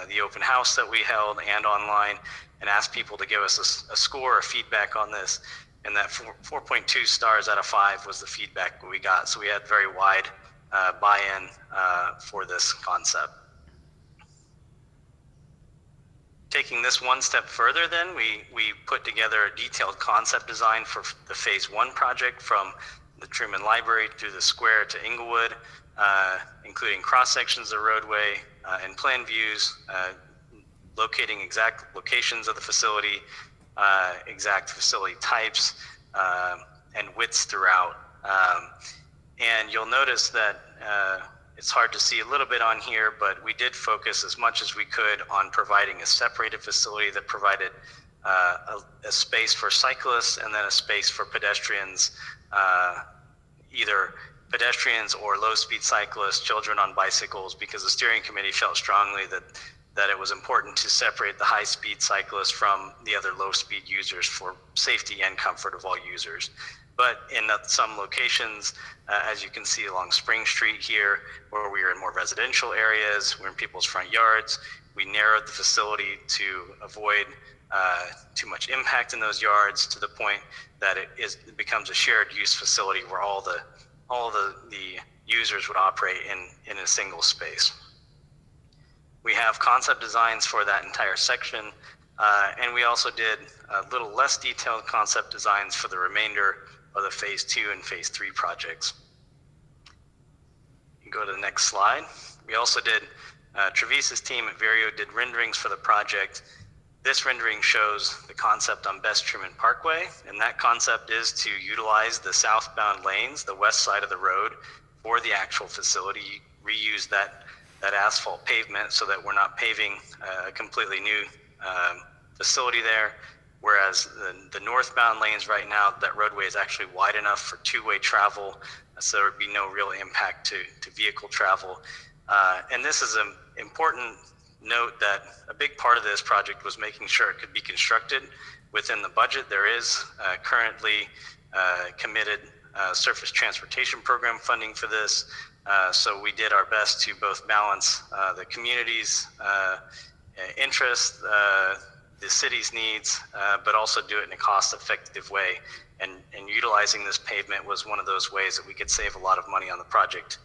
the open house that we held and online, and asked people to give us a score or feedback on this. And that 4.2 stars out of 5 was the feedback we got. So we had very wide buy-in for this concept. Taking this one step further then, we put together a detailed concept design for the Phase 1 project from the Truman Library through the square to Inglewood, including cross-sections of the roadway and plan views, locating exact locations of the facility, exact facility types, and widths throughout. And you'll notice that it's hard to see a little bit on here, but we did focus as much as we could on providing a separated facility that provided a space for cyclists and then a space for pedestrians, either pedestrians or low-speed cyclists, children on bicycles, because the steering committee felt strongly that it was important to separate the high-speed cyclists from the other low-speed users for safety and comfort of all users. But in some locations, as you can see along Spring Street here, where we are in more residential areas, we're in people's front yards, we narrowed the facility to avoid too much impact in those yards, to the point that it becomes a shared use facility where all the users would operate in a single space. We have concept designs for that entire section, and we also did a little less detailed concept designs for the remainder of the Phase 2 and Phase 3 projects. You go to the next slide. We also did, Trevise's team at Vario did renderings for the project. This rendering shows the concept on Best Truman Parkway, and that concept is to utilize the southbound lanes, the west side of the road, for the actual facility, reuse that asphalt pavement so that we're not paving a completely new facility there. Whereas the northbound lanes right now, that roadway is actually wide enough for two-way travel, so there would be no real impact to vehicle travel. And this is an important note that a big part of this project was making sure it could be constructed within the budget. There is currently committed surface transportation program funding for this. So we did our best to both balance the community's interest, the city's needs, but also do it in a cost-effective way. And utilizing this pavement was one of those ways that we could save a lot of money on the project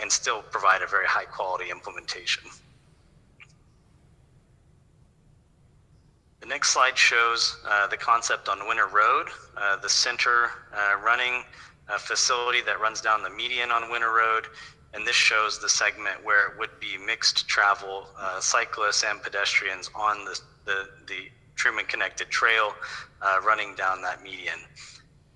and still provide a very high-quality implementation. The next slide shows the concept on Winter Road, the center running facility that runs down the median on Winter Road. And this shows the segment where it would be mixed travel, cyclists and pedestrians on the Truman Connected Trail running down that median.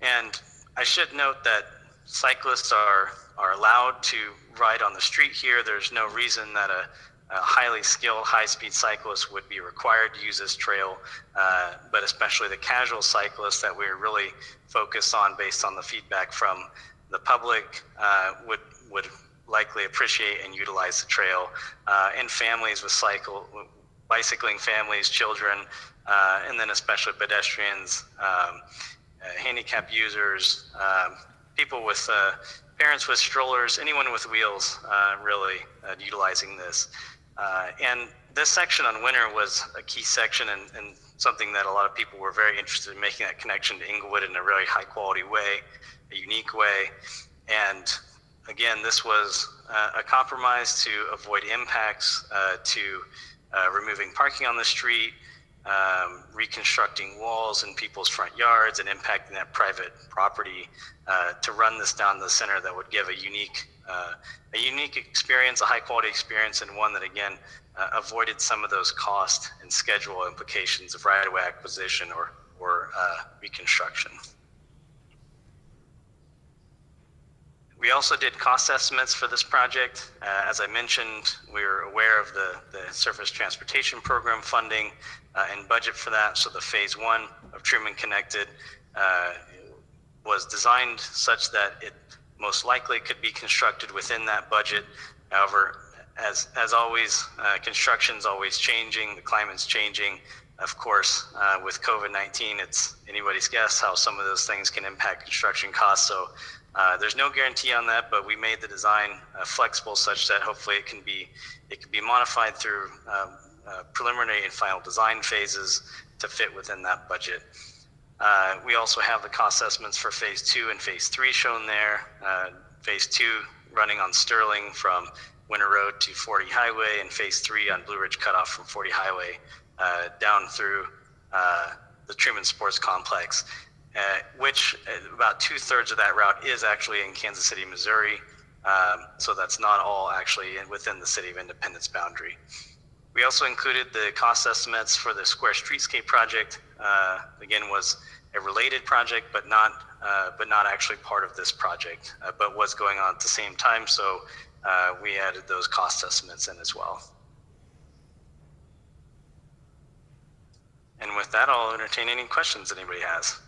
And I should note that cyclists are allowed to ride on the street here. There's no reason that a highly skilled, high-speed cyclist would be required to use this trail, but especially the casual cyclists that we're really focused on based on the feedback from the public would likely appreciate and utilize the trail, and families with bicycling families, children, and then especially pedestrians, handicap users, people with parents with strollers, anyone with wheels really utilizing this. And this section on Winter was a key section and something that a lot of people were very interested in, making that connection to Inglewood in a really high quality way, a unique way. And again, this was a compromise to avoid impacts, to removing parking on the street, reconstructing walls in people's front yards and impacting that private property, to run this down the center that would give a unique experience, a high quality experience, and one that again avoided some of those cost and schedule implications of right-of-way acquisition or reconstruction. We also did cost estimates for this project. As I mentioned, we were aware of the Surface Transportation Program funding and budget for that. So the Phase 1 of Truman Connected was designed such that it most likely could be constructed within that budget. However, as always, construction's always changing, the climate's changing. Of course, with COVID-19, it's anybody's guess how some of those things can impact construction costs. So there's no guarantee on that, but we made the design flexible such that hopefully it can be modified through preliminary and final design phases to fit within that budget. We also have the cost estimates for Phase 2 and Phase 3 shown there. Phase 2 running on Sterling from Winter Road to 40 Highway, and Phase 3 on Blue Ridge Cutoff from 40 Highway down through the Truman Sports Complex, which about 2/3 of that route is actually in Kansas City, Missouri. So that's not all actually within the City of Independence boundary. We also included the cost estimates for the Square Streetscape project. Again, was a related project, but not actually part of this project, but was going on at the same time. So we added those cost estimates in as well. And with that, I'll entertain any questions that anybody has.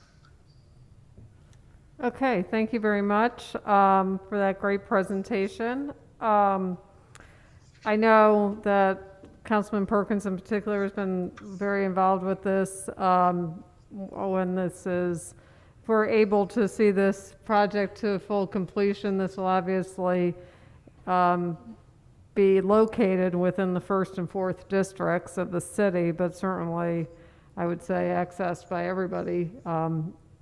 Okay, thank you very much for that great presentation. I know that Councilman Perkins in particular has been very involved with this. When this is, if we're able to see this project to full completion, this will obviously be located within the 1st and 4th districts of the city, but certainly I would say accessed by everybody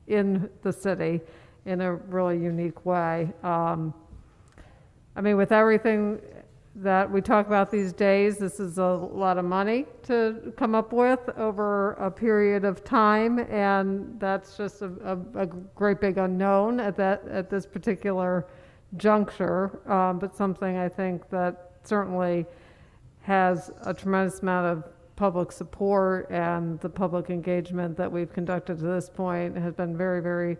in the city in a really unique way. I mean, with everything that we talk about these days, this is a lot of money to come up with over a period of time, and that's just a great big unknown at this particular juncture, but something I think that certainly has a tremendous amount of public support, and the public engagement that we've conducted to this point has been very, very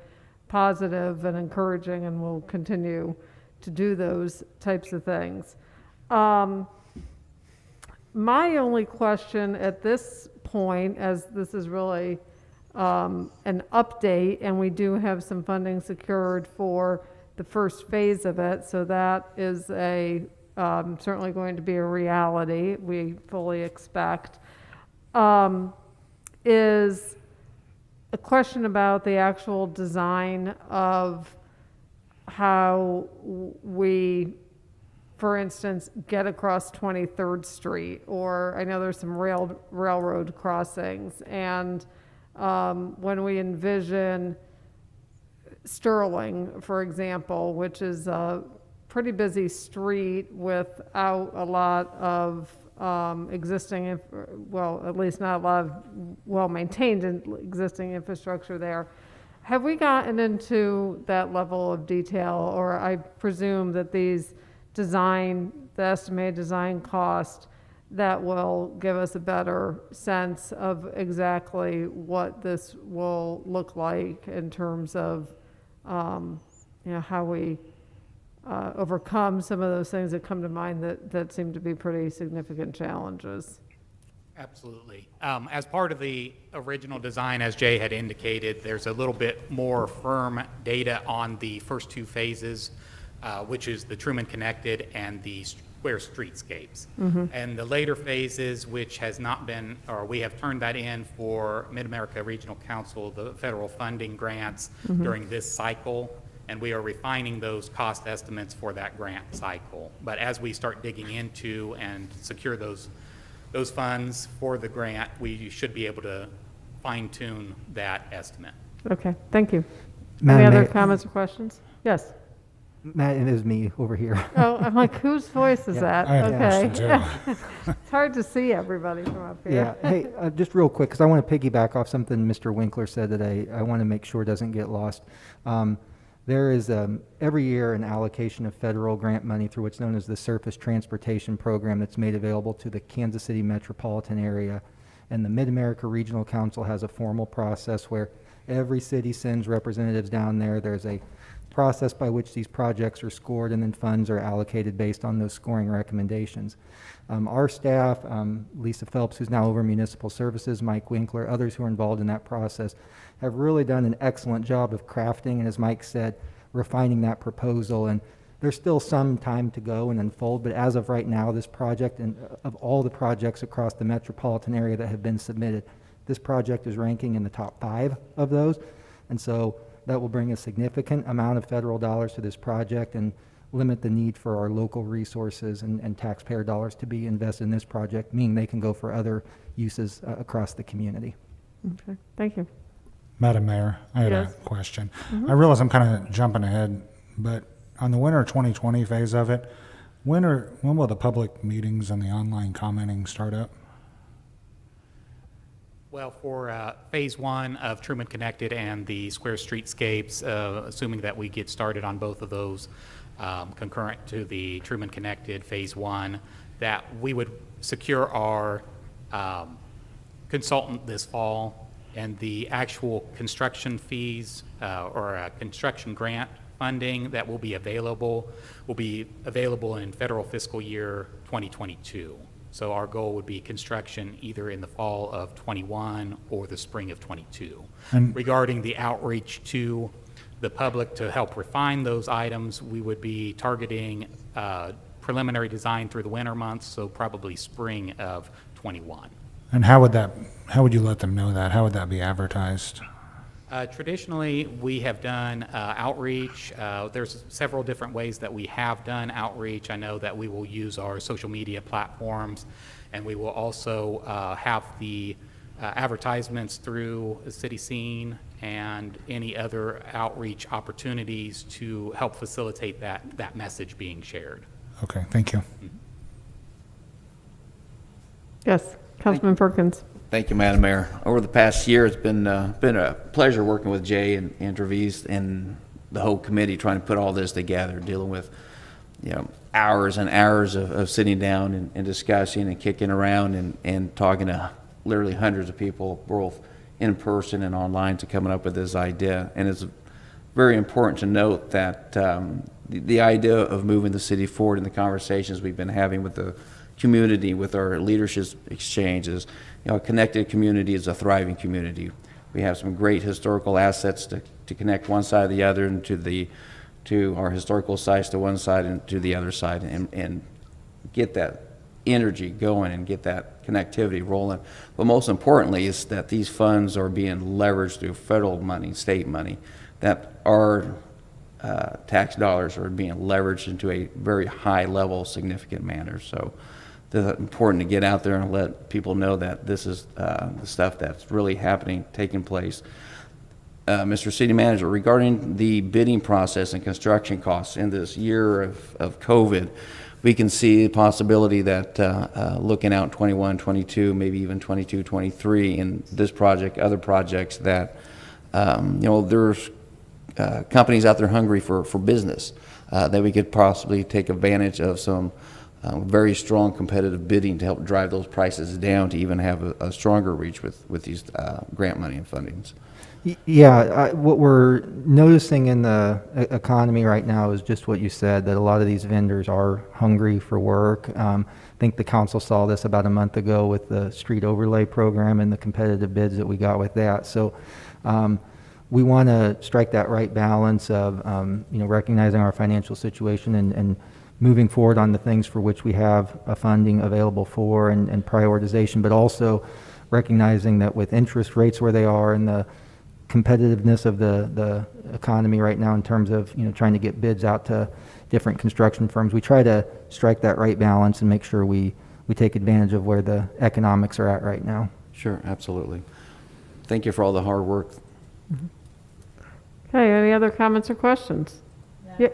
positive and encouraging, and will continue to do those types of things. My only question at this point, as this is really an update, and we do have some funding secured for the first phase of it, so that is certainly going to be a reality, we fully expect, is a question about the actual design of how we, for instance, get across 23rd Street, or I know there's some railroad crossings, and when we envision Sterling, for example, which is a pretty busy street without a lot of existing, well, at least not a lot of well-maintained existing infrastructure there. Have we gotten into that level of detail, or I presume that the estimated design cost, that will give us a better sense of exactly what this will look like in terms of how we overcome some of those things that come to mind that seem to be pretty significant challenges. Absolutely. As part of the original design, as Jay had indicated, there's a little bit more firm data on the first 2 phases, which is the Truman Connected and the Square Streetscapes. Mm-hmm. And the later phases, which has not been, or we have turned that in for Mid-America Regional Council, the federal funding grants Mm-hmm. during this cycle, and we are refining those cost estimates for that grant cycle. But as we start digging into and secure those funds for the grant, we should be able to fine-tune that estimate. Okay, thank you. Madam Any other Mayor- comments or questions? Yes. Matt, it is me over here. Oh, I'm like, whose voice is Yeah. that? I had a question, Okay. It's hard to see everybody from up here. Yeah, hey, just real quick, because I want to piggyback off something Mr. Winkler said that I want to make sure doesn't get lost. There is every year an allocation of federal grant money through what's known as the Surface Transportation Program that's made available to the Kansas City metropolitan area. And the Mid-America Regional Council has a formal process where every city sends representatives down there. There's a process by which these projects are scored, and then funds are allocated based on those scoring recommendations. Our staff, Lisa Phelps, who's now over Municipal Services, Mike Winkler, others who are involved in that process, have really done an excellent job of crafting and, as Mike said, refining that proposal. And there's still some time to go and unfold, but as of right now, this project, and of all the projects across the metropolitan area that have been submitted, this project is ranking in the top 5 of those. And so that will bring a significant amount of federal dollars to this project and limit the need for our local resources and taxpayer dollars to be invested in this project, meaning they can go for other uses across the community. Okay, thank you. Madam Mayor, I had Yes. a question. Mhm. I realize I'm kind of jumping ahead, but on the winter 2020 phase of it, when will the public meetings and the online commenting start up? Well, for phase one of Truman Connected and the Square Streetscapes, assuming that we get started on both of those concurrent to the Truman Connected phase one, that we would secure our consultant this fall, and the actual construction fees or construction grant funding that will be available in federal fiscal year 2022. So our goal would be construction either in the fall of 21 or the spring of 22. And- Regarding the outreach to the public to help refine those items, we would be targeting preliminary design through the winter months, so probably spring of 21. And how would you let them know that? How would that be advertised? Traditionally, we have done outreach. There's several different ways that we have done outreach. I know that we will use our social media platforms, and we will also have the advertisements through the city scene and any other outreach opportunities to help facilitate that message being shared. Okay, thank you. Yes, Councilman Perkins. Thank you, Madam Mayor. Over the past year, it's been a pleasure working with Jay and Travis and the whole committee trying to put all this together, dealing with, hours and hours of sitting down and discussing and kicking around and talking to literally hundreds of people, both in person and online, to coming up with this idea. And it's very important to note that the idea of moving the city forward in the conversations we've been having with the community, with our leadership exchanges. A connected community is a thriving community. We have some great historical assets to connect one side or the other, and to our historical sites to one side and to the other side, and get that energy going and get that connectivity rolling. But most importantly is that these funds are being leveraged through federal money, state money, that our tax dollars are being leveraged into a very high level, significant manner. So it's important to get out there and let people know that this is the stuff that's really happening, taking place. Mr. City Manager, regarding the bidding process and construction costs in this year of COVID, we can see the possibility that looking out 21, 22, maybe even 22, 23 in this project, other projects, that there's companies out there hungry for business, that we could possibly take advantage of some very strong competitive bidding to help drive those prices down, to even have a stronger reach with these grant money and fundings. Yeah, what we're noticing in the economy right now is just what you said, that a lot of these vendors are hungry for work. I think the council saw this about a month ago with the street overlay program and the competitive bids that we got with that. So we want to strike that right balance of recognizing our financial situation and moving forward on the things for which we have a funding available for, and prioritization, but also recognizing that with interest rates where they are and the competitiveness of the economy right now in terms of trying to get bids out to different construction firms, we try to strike that right balance and make sure we take advantage of where the economics are at right now. Sure, absolutely. Thank you for all the hard work. Okay, any other comments or questions? Yeah.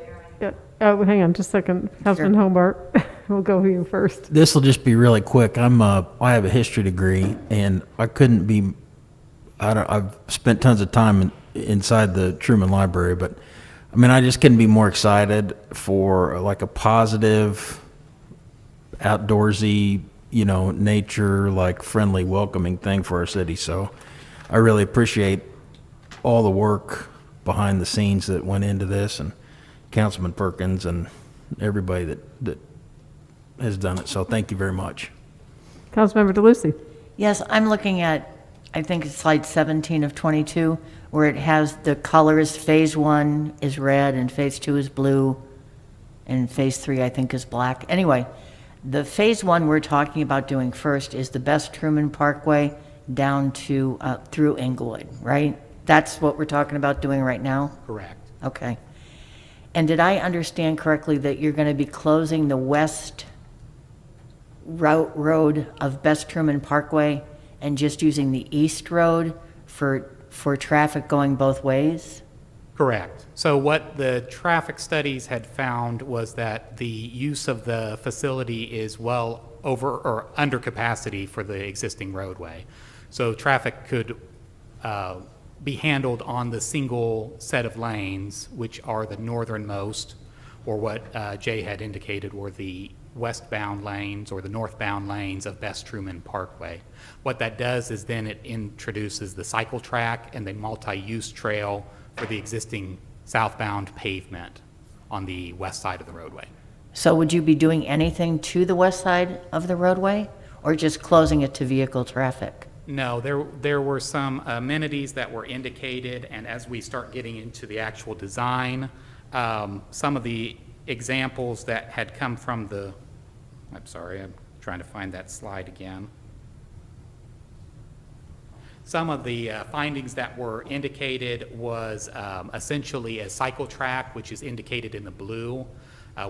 Oh, hang on just a second. Councilman Hobart, we'll go to you first. This will just be really quick. I have a history degree, and I couldn't be. I've spent tons of time inside the Truman Library, but I just couldn't be more excited for like a positive, outdoorsy, nature, like friendly, welcoming thing for our city. So I really appreciate all the work behind the scenes that went into this, and Councilman Perkins and everybody that has done it. So thank you very much. Councilmember DeLucy. Yes, I'm looking at, I think it's slide 17 of 22, where it has the colors. Phase 1 is red, and Phase 2 is blue, and Phase 3, I think, is black. Anyway, the Phase 1 we're talking about doing first is the Best Truman Parkway down to through Inglewood, right? That's what we're talking about doing right now? Correct. Okay. And did I understand correctly that you're going to be closing the west road of Best Truman Parkway and just using the east road for traffic going both ways? Correct. So what the traffic studies had found was that the use of the facility is well over or under capacity for the existing roadway. So traffic could be handled on the single set of lanes, which are the northernmost, or what Jay had indicated were the westbound lanes or the northbound lanes of Best Truman Parkway. What that does is then it introduces the cycle track and the multi-use trail for the existing southbound pavement on the west side of the roadway. So would you be doing anything to the west side of the roadway, or just closing it to vehicle traffic? No, there were some amenities that were indicated, and as we start getting into the actual design, some of the examples that had come from the, I'm sorry, I'm trying to find that slide again. Some of the findings that were indicated was essentially a cycle track, which is indicated in the blue.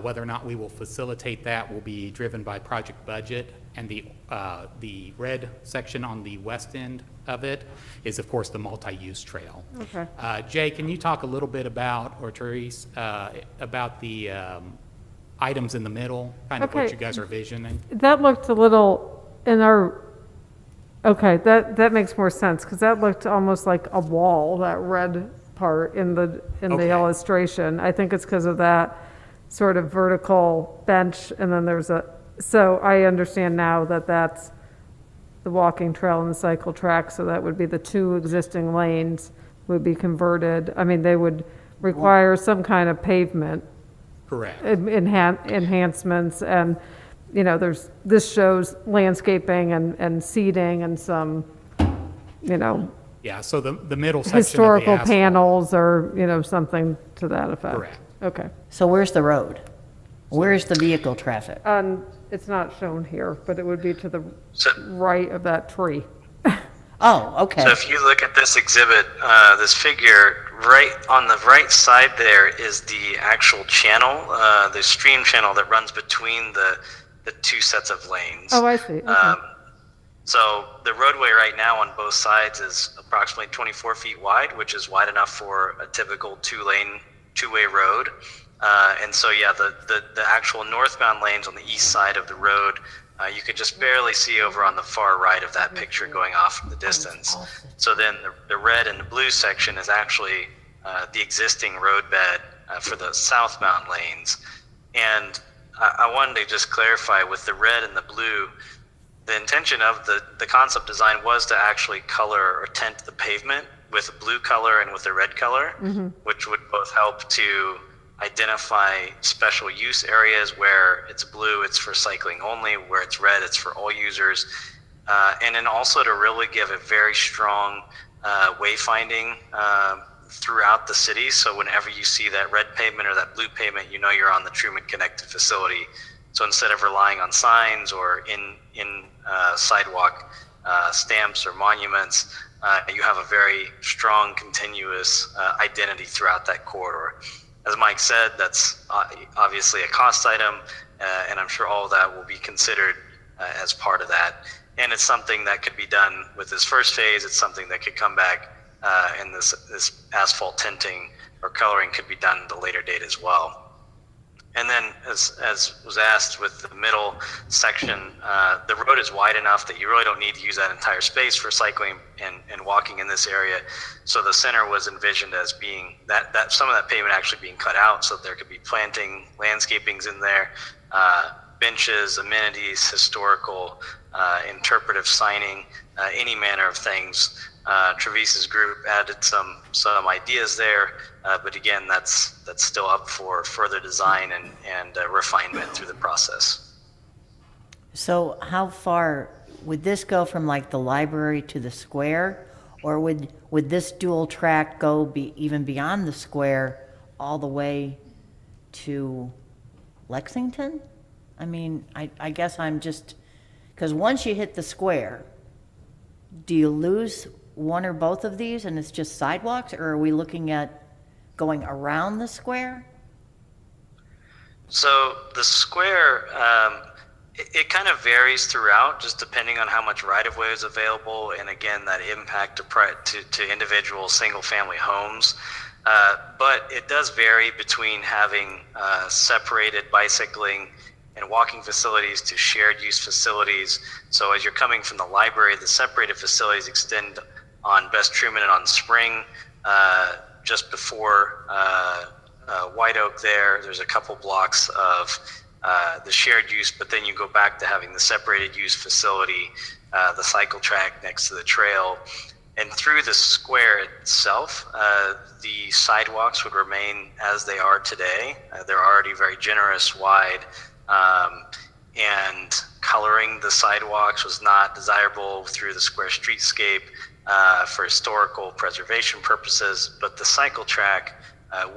Whether or not we will facilitate that will be driven by project budget, and the red section on the west end of it is, of course, the multi-use trail. Okay. Jay, can you talk a little bit about, or Therese, about the items in the middle, kind of what Okay. you guys are visioning? That looked a little in our, okay, that makes more sense, because that looked almost like a wall, that red part in the Okay. illustration. I think it's because of that sort of vertical bench, and then there's so I understand now that that's the walking trail and the cycle track, so that would be the two existing lanes would be converted. I mean, they would require some kind of pavement Correct. enhancements, and, you know, this shows landscaping and seating and some, you know, Yeah, so the middle section of the historical asphalt. panels or, you know, something to that effect. Correct. Okay. So where's the road? Where's the vehicle traffic? It's not shown here, but it would be to the So- right of that tree. Oh, okay. So if you look at this exhibit, this figure, right on the right side there is the actual channel, the stream channel that runs between the two sets of lanes. Oh, I see. Okay. So the roadway right now on both sides is approximately 24 feet wide, which is wide enough for a typical two-way road. And so, yeah, the actual northbound lanes on the east side of the road, you could just barely see over on the far right of that picture going off in the distance. So then the red and the blue section is actually the existing roadbed for the southbound lanes. And I wanted to just clarify with the red and the blue, the intention of the concept design was to actually color or tint the pavement with a blue color and with a red color, which would both help to identify special use areas. Where it's blue, it's for cycling only; where it's red, it's for all users. And then also to really give a very strong wayfinding throughout the city. So whenever you see that red pavement or that blue pavement, you know you're on the Truman Connected facility. So instead of relying on signs or in sidewalk stamps or monuments, you have a very strong, continuous identity throughout that corridor. As Mike said, that's obviously a cost item, and I'm sure all of that will be considered as part of that. And it's something that could be done with this first phase. It's something that could come back, and this asphalt tinting or coloring could be done at a later date as well. And then, as was asked with the middle section, the road is wide enough that you really don't need to use that entire space for cycling and walking in this area. So the center was envisioned as being that some of that pavement actually being cut out, so there could be planting, landscapings in there, benches, amenities, historical, interpretive signing, any manner of things. Trevise's group added some ideas there, but again, that's still up for further design and refinement through the process. So how far, would this go from like the library to the square? Or would this dual track go even beyond the square all the way to Lexington? I mean, I guess I'm just, because once you hit the square, do you lose one or both of these and it's just sidewalks, or are we looking at going around the square? So the square, it kind of varies throughout, just depending on how much right-of-way is available, and again, that impact to individual single-family homes. But it does vary between having separated bicycling and walking facilities to shared use facilities. So as you're coming from the library, the separated facilities extend on Best Truman and on Spring, just before White Oak there. There's a couple blocks of the shared use, but then you go back to having the separated use facility, the cycle track next to the trail. And through the square itself, the sidewalks would remain as they are today. They're already very generous, wide, and coloring the sidewalks was not desirable through the square streetscape for historical preservation purposes, but the cycle track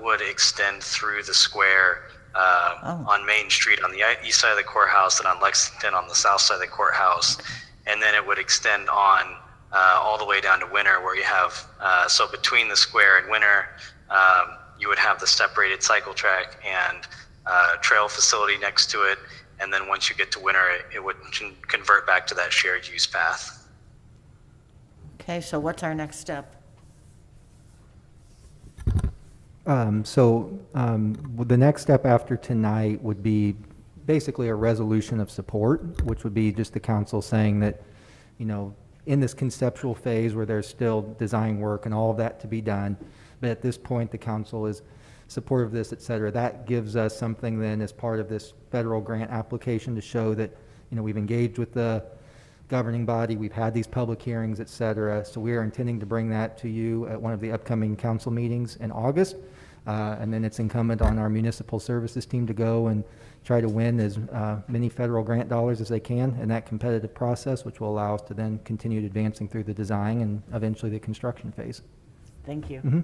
would extend through the square on Main Street on the east side of the courthouse and on Lexington on the south side of the courthouse. And then it would extend on all the way down to Winter, where you have, so between the square and Winter, you would have the separated cycle track and trail facility next to it. And then once you get to Winter, it would convert back to that shared use path. Okay, so what's our next step? The next step after tonight would be basically a resolution of support, which would be just the council saying that, you know, in this conceptual phase where there's still design work and all of that to be done, but at this point the council is supportive of this, et cetera. That gives us something then as part of this federal grant application to show that, you know, we've engaged with the governing body, we've had these public hearings, et cetera. So we are intending to bring that to you at one of the upcoming council meetings in August. And then it's incumbent on our municipal services team to go and try to win as many federal grant dollars as they can in that competitive process, which will allow us to then continue advancing through the design and eventually the construction phase. Thank you. Mm-hmm.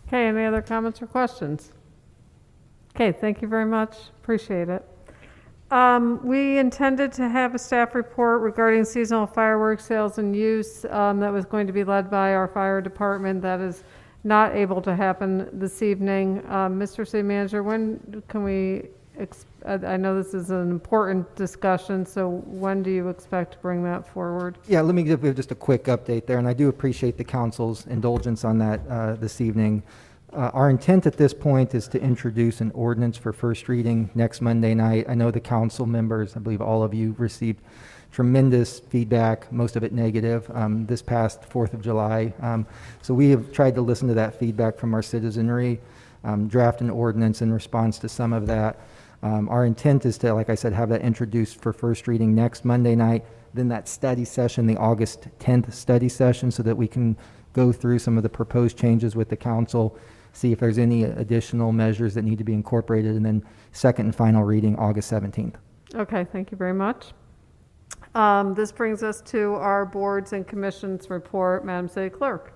Okay, any other comments or questions? Okay, thank you very much. Appreciate it. We intended to have a staff report regarding seasonal fireworks sales and use that was going to be led by our fire department. That is not able to happen this evening. Mr. City Manager, when can we, I know this is an important discussion, so when do you expect to bring that forward? Yeah, let me give you just a quick update there, and I do appreciate the council's indulgence on that this evening. Our intent at this point is to introduce an ordinance for first reading next Monday night. I know the council members, I believe all of you received tremendous feedback, most of it negative, this past 4th of July. So we have tried to listen to that feedback from our citizenry, draft an ordinance in response to some of that. Our intent is to, like I said, have that introduced for first reading next Monday night, then that study session, the August 10th study session, so that we can go through some of the proposed changes with the council, see if there's any additional measures that need to be incorporated, and then second and final reading August 17th. Okay, thank you very much. This brings us to our boards and commissions report. Madam City Clerk.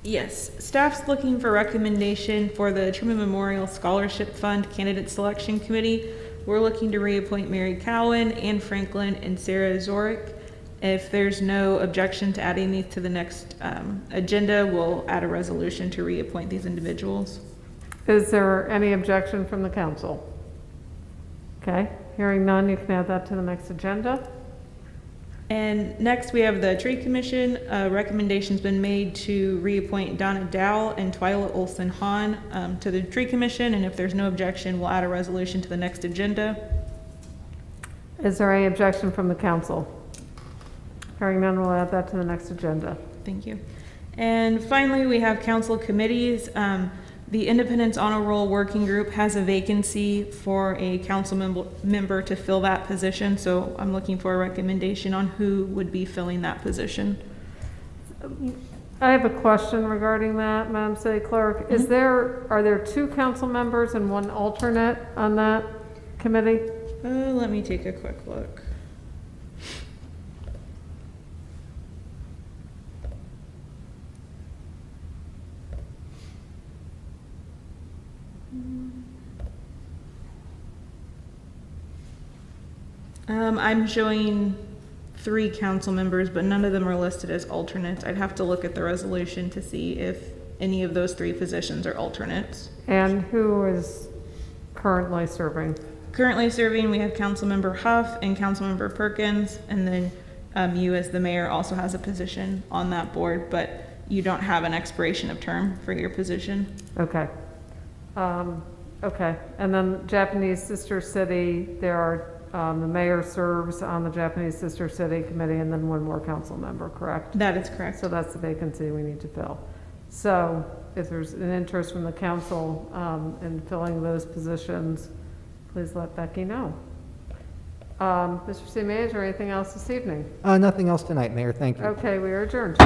Yes, staff's looking for recommendation for the Truman Memorial Scholarship Fund Candidate Selection Committee. We're looking to reappoint Mary Cowan, Ann Franklin, and Sarah Zorick. If there's no objection to adding these to the next agenda, we'll add a resolution to reappoint these individuals. Is there any objection from the council? Okay, hearing none, you can add that to the next agenda. And next we have the Tree Commission. Recommendation's been made to reappoint Donna Dow and Twyla Olson Hahn to the Tree Commission, and if there's no objection, we'll add a resolution to the next agenda. Is there any objection from the council? Hearing none, we'll add that to the next agenda. Thank you. And finally, we have council committees. The Independence Honor Roll Working Group has a vacancy for a council member to fill that position, so I'm looking for a recommendation on who would be filling that position. I have a question regarding that, Madam City Clerk. Mm-hmm. Are there two council members and one alternate on that committee? Let me take a quick look. I'm showing 3 council members, but none of them are listed as alternates. I'd have to look at the resolution to see if any of those 3 positions are alternates. And who is currently serving? Currently serving, we have Councilmember Huff and Councilmember Perkins, and then you as the mayor also has a position on that board, but you don't have an expiration of term for your position. Okay. Okay, and then Japanese Sister City, there are, the mayor serves on the Japanese Sister City Committee, and then one more council member, correct? That is correct. So that's the vacancy we need to fill. So if there's an interest from the council in filling those positions, please let Becky know. Mr. City Manager, anything else this evening? Nothing else tonight, Mayor, thank you. Okay, we are adjourned.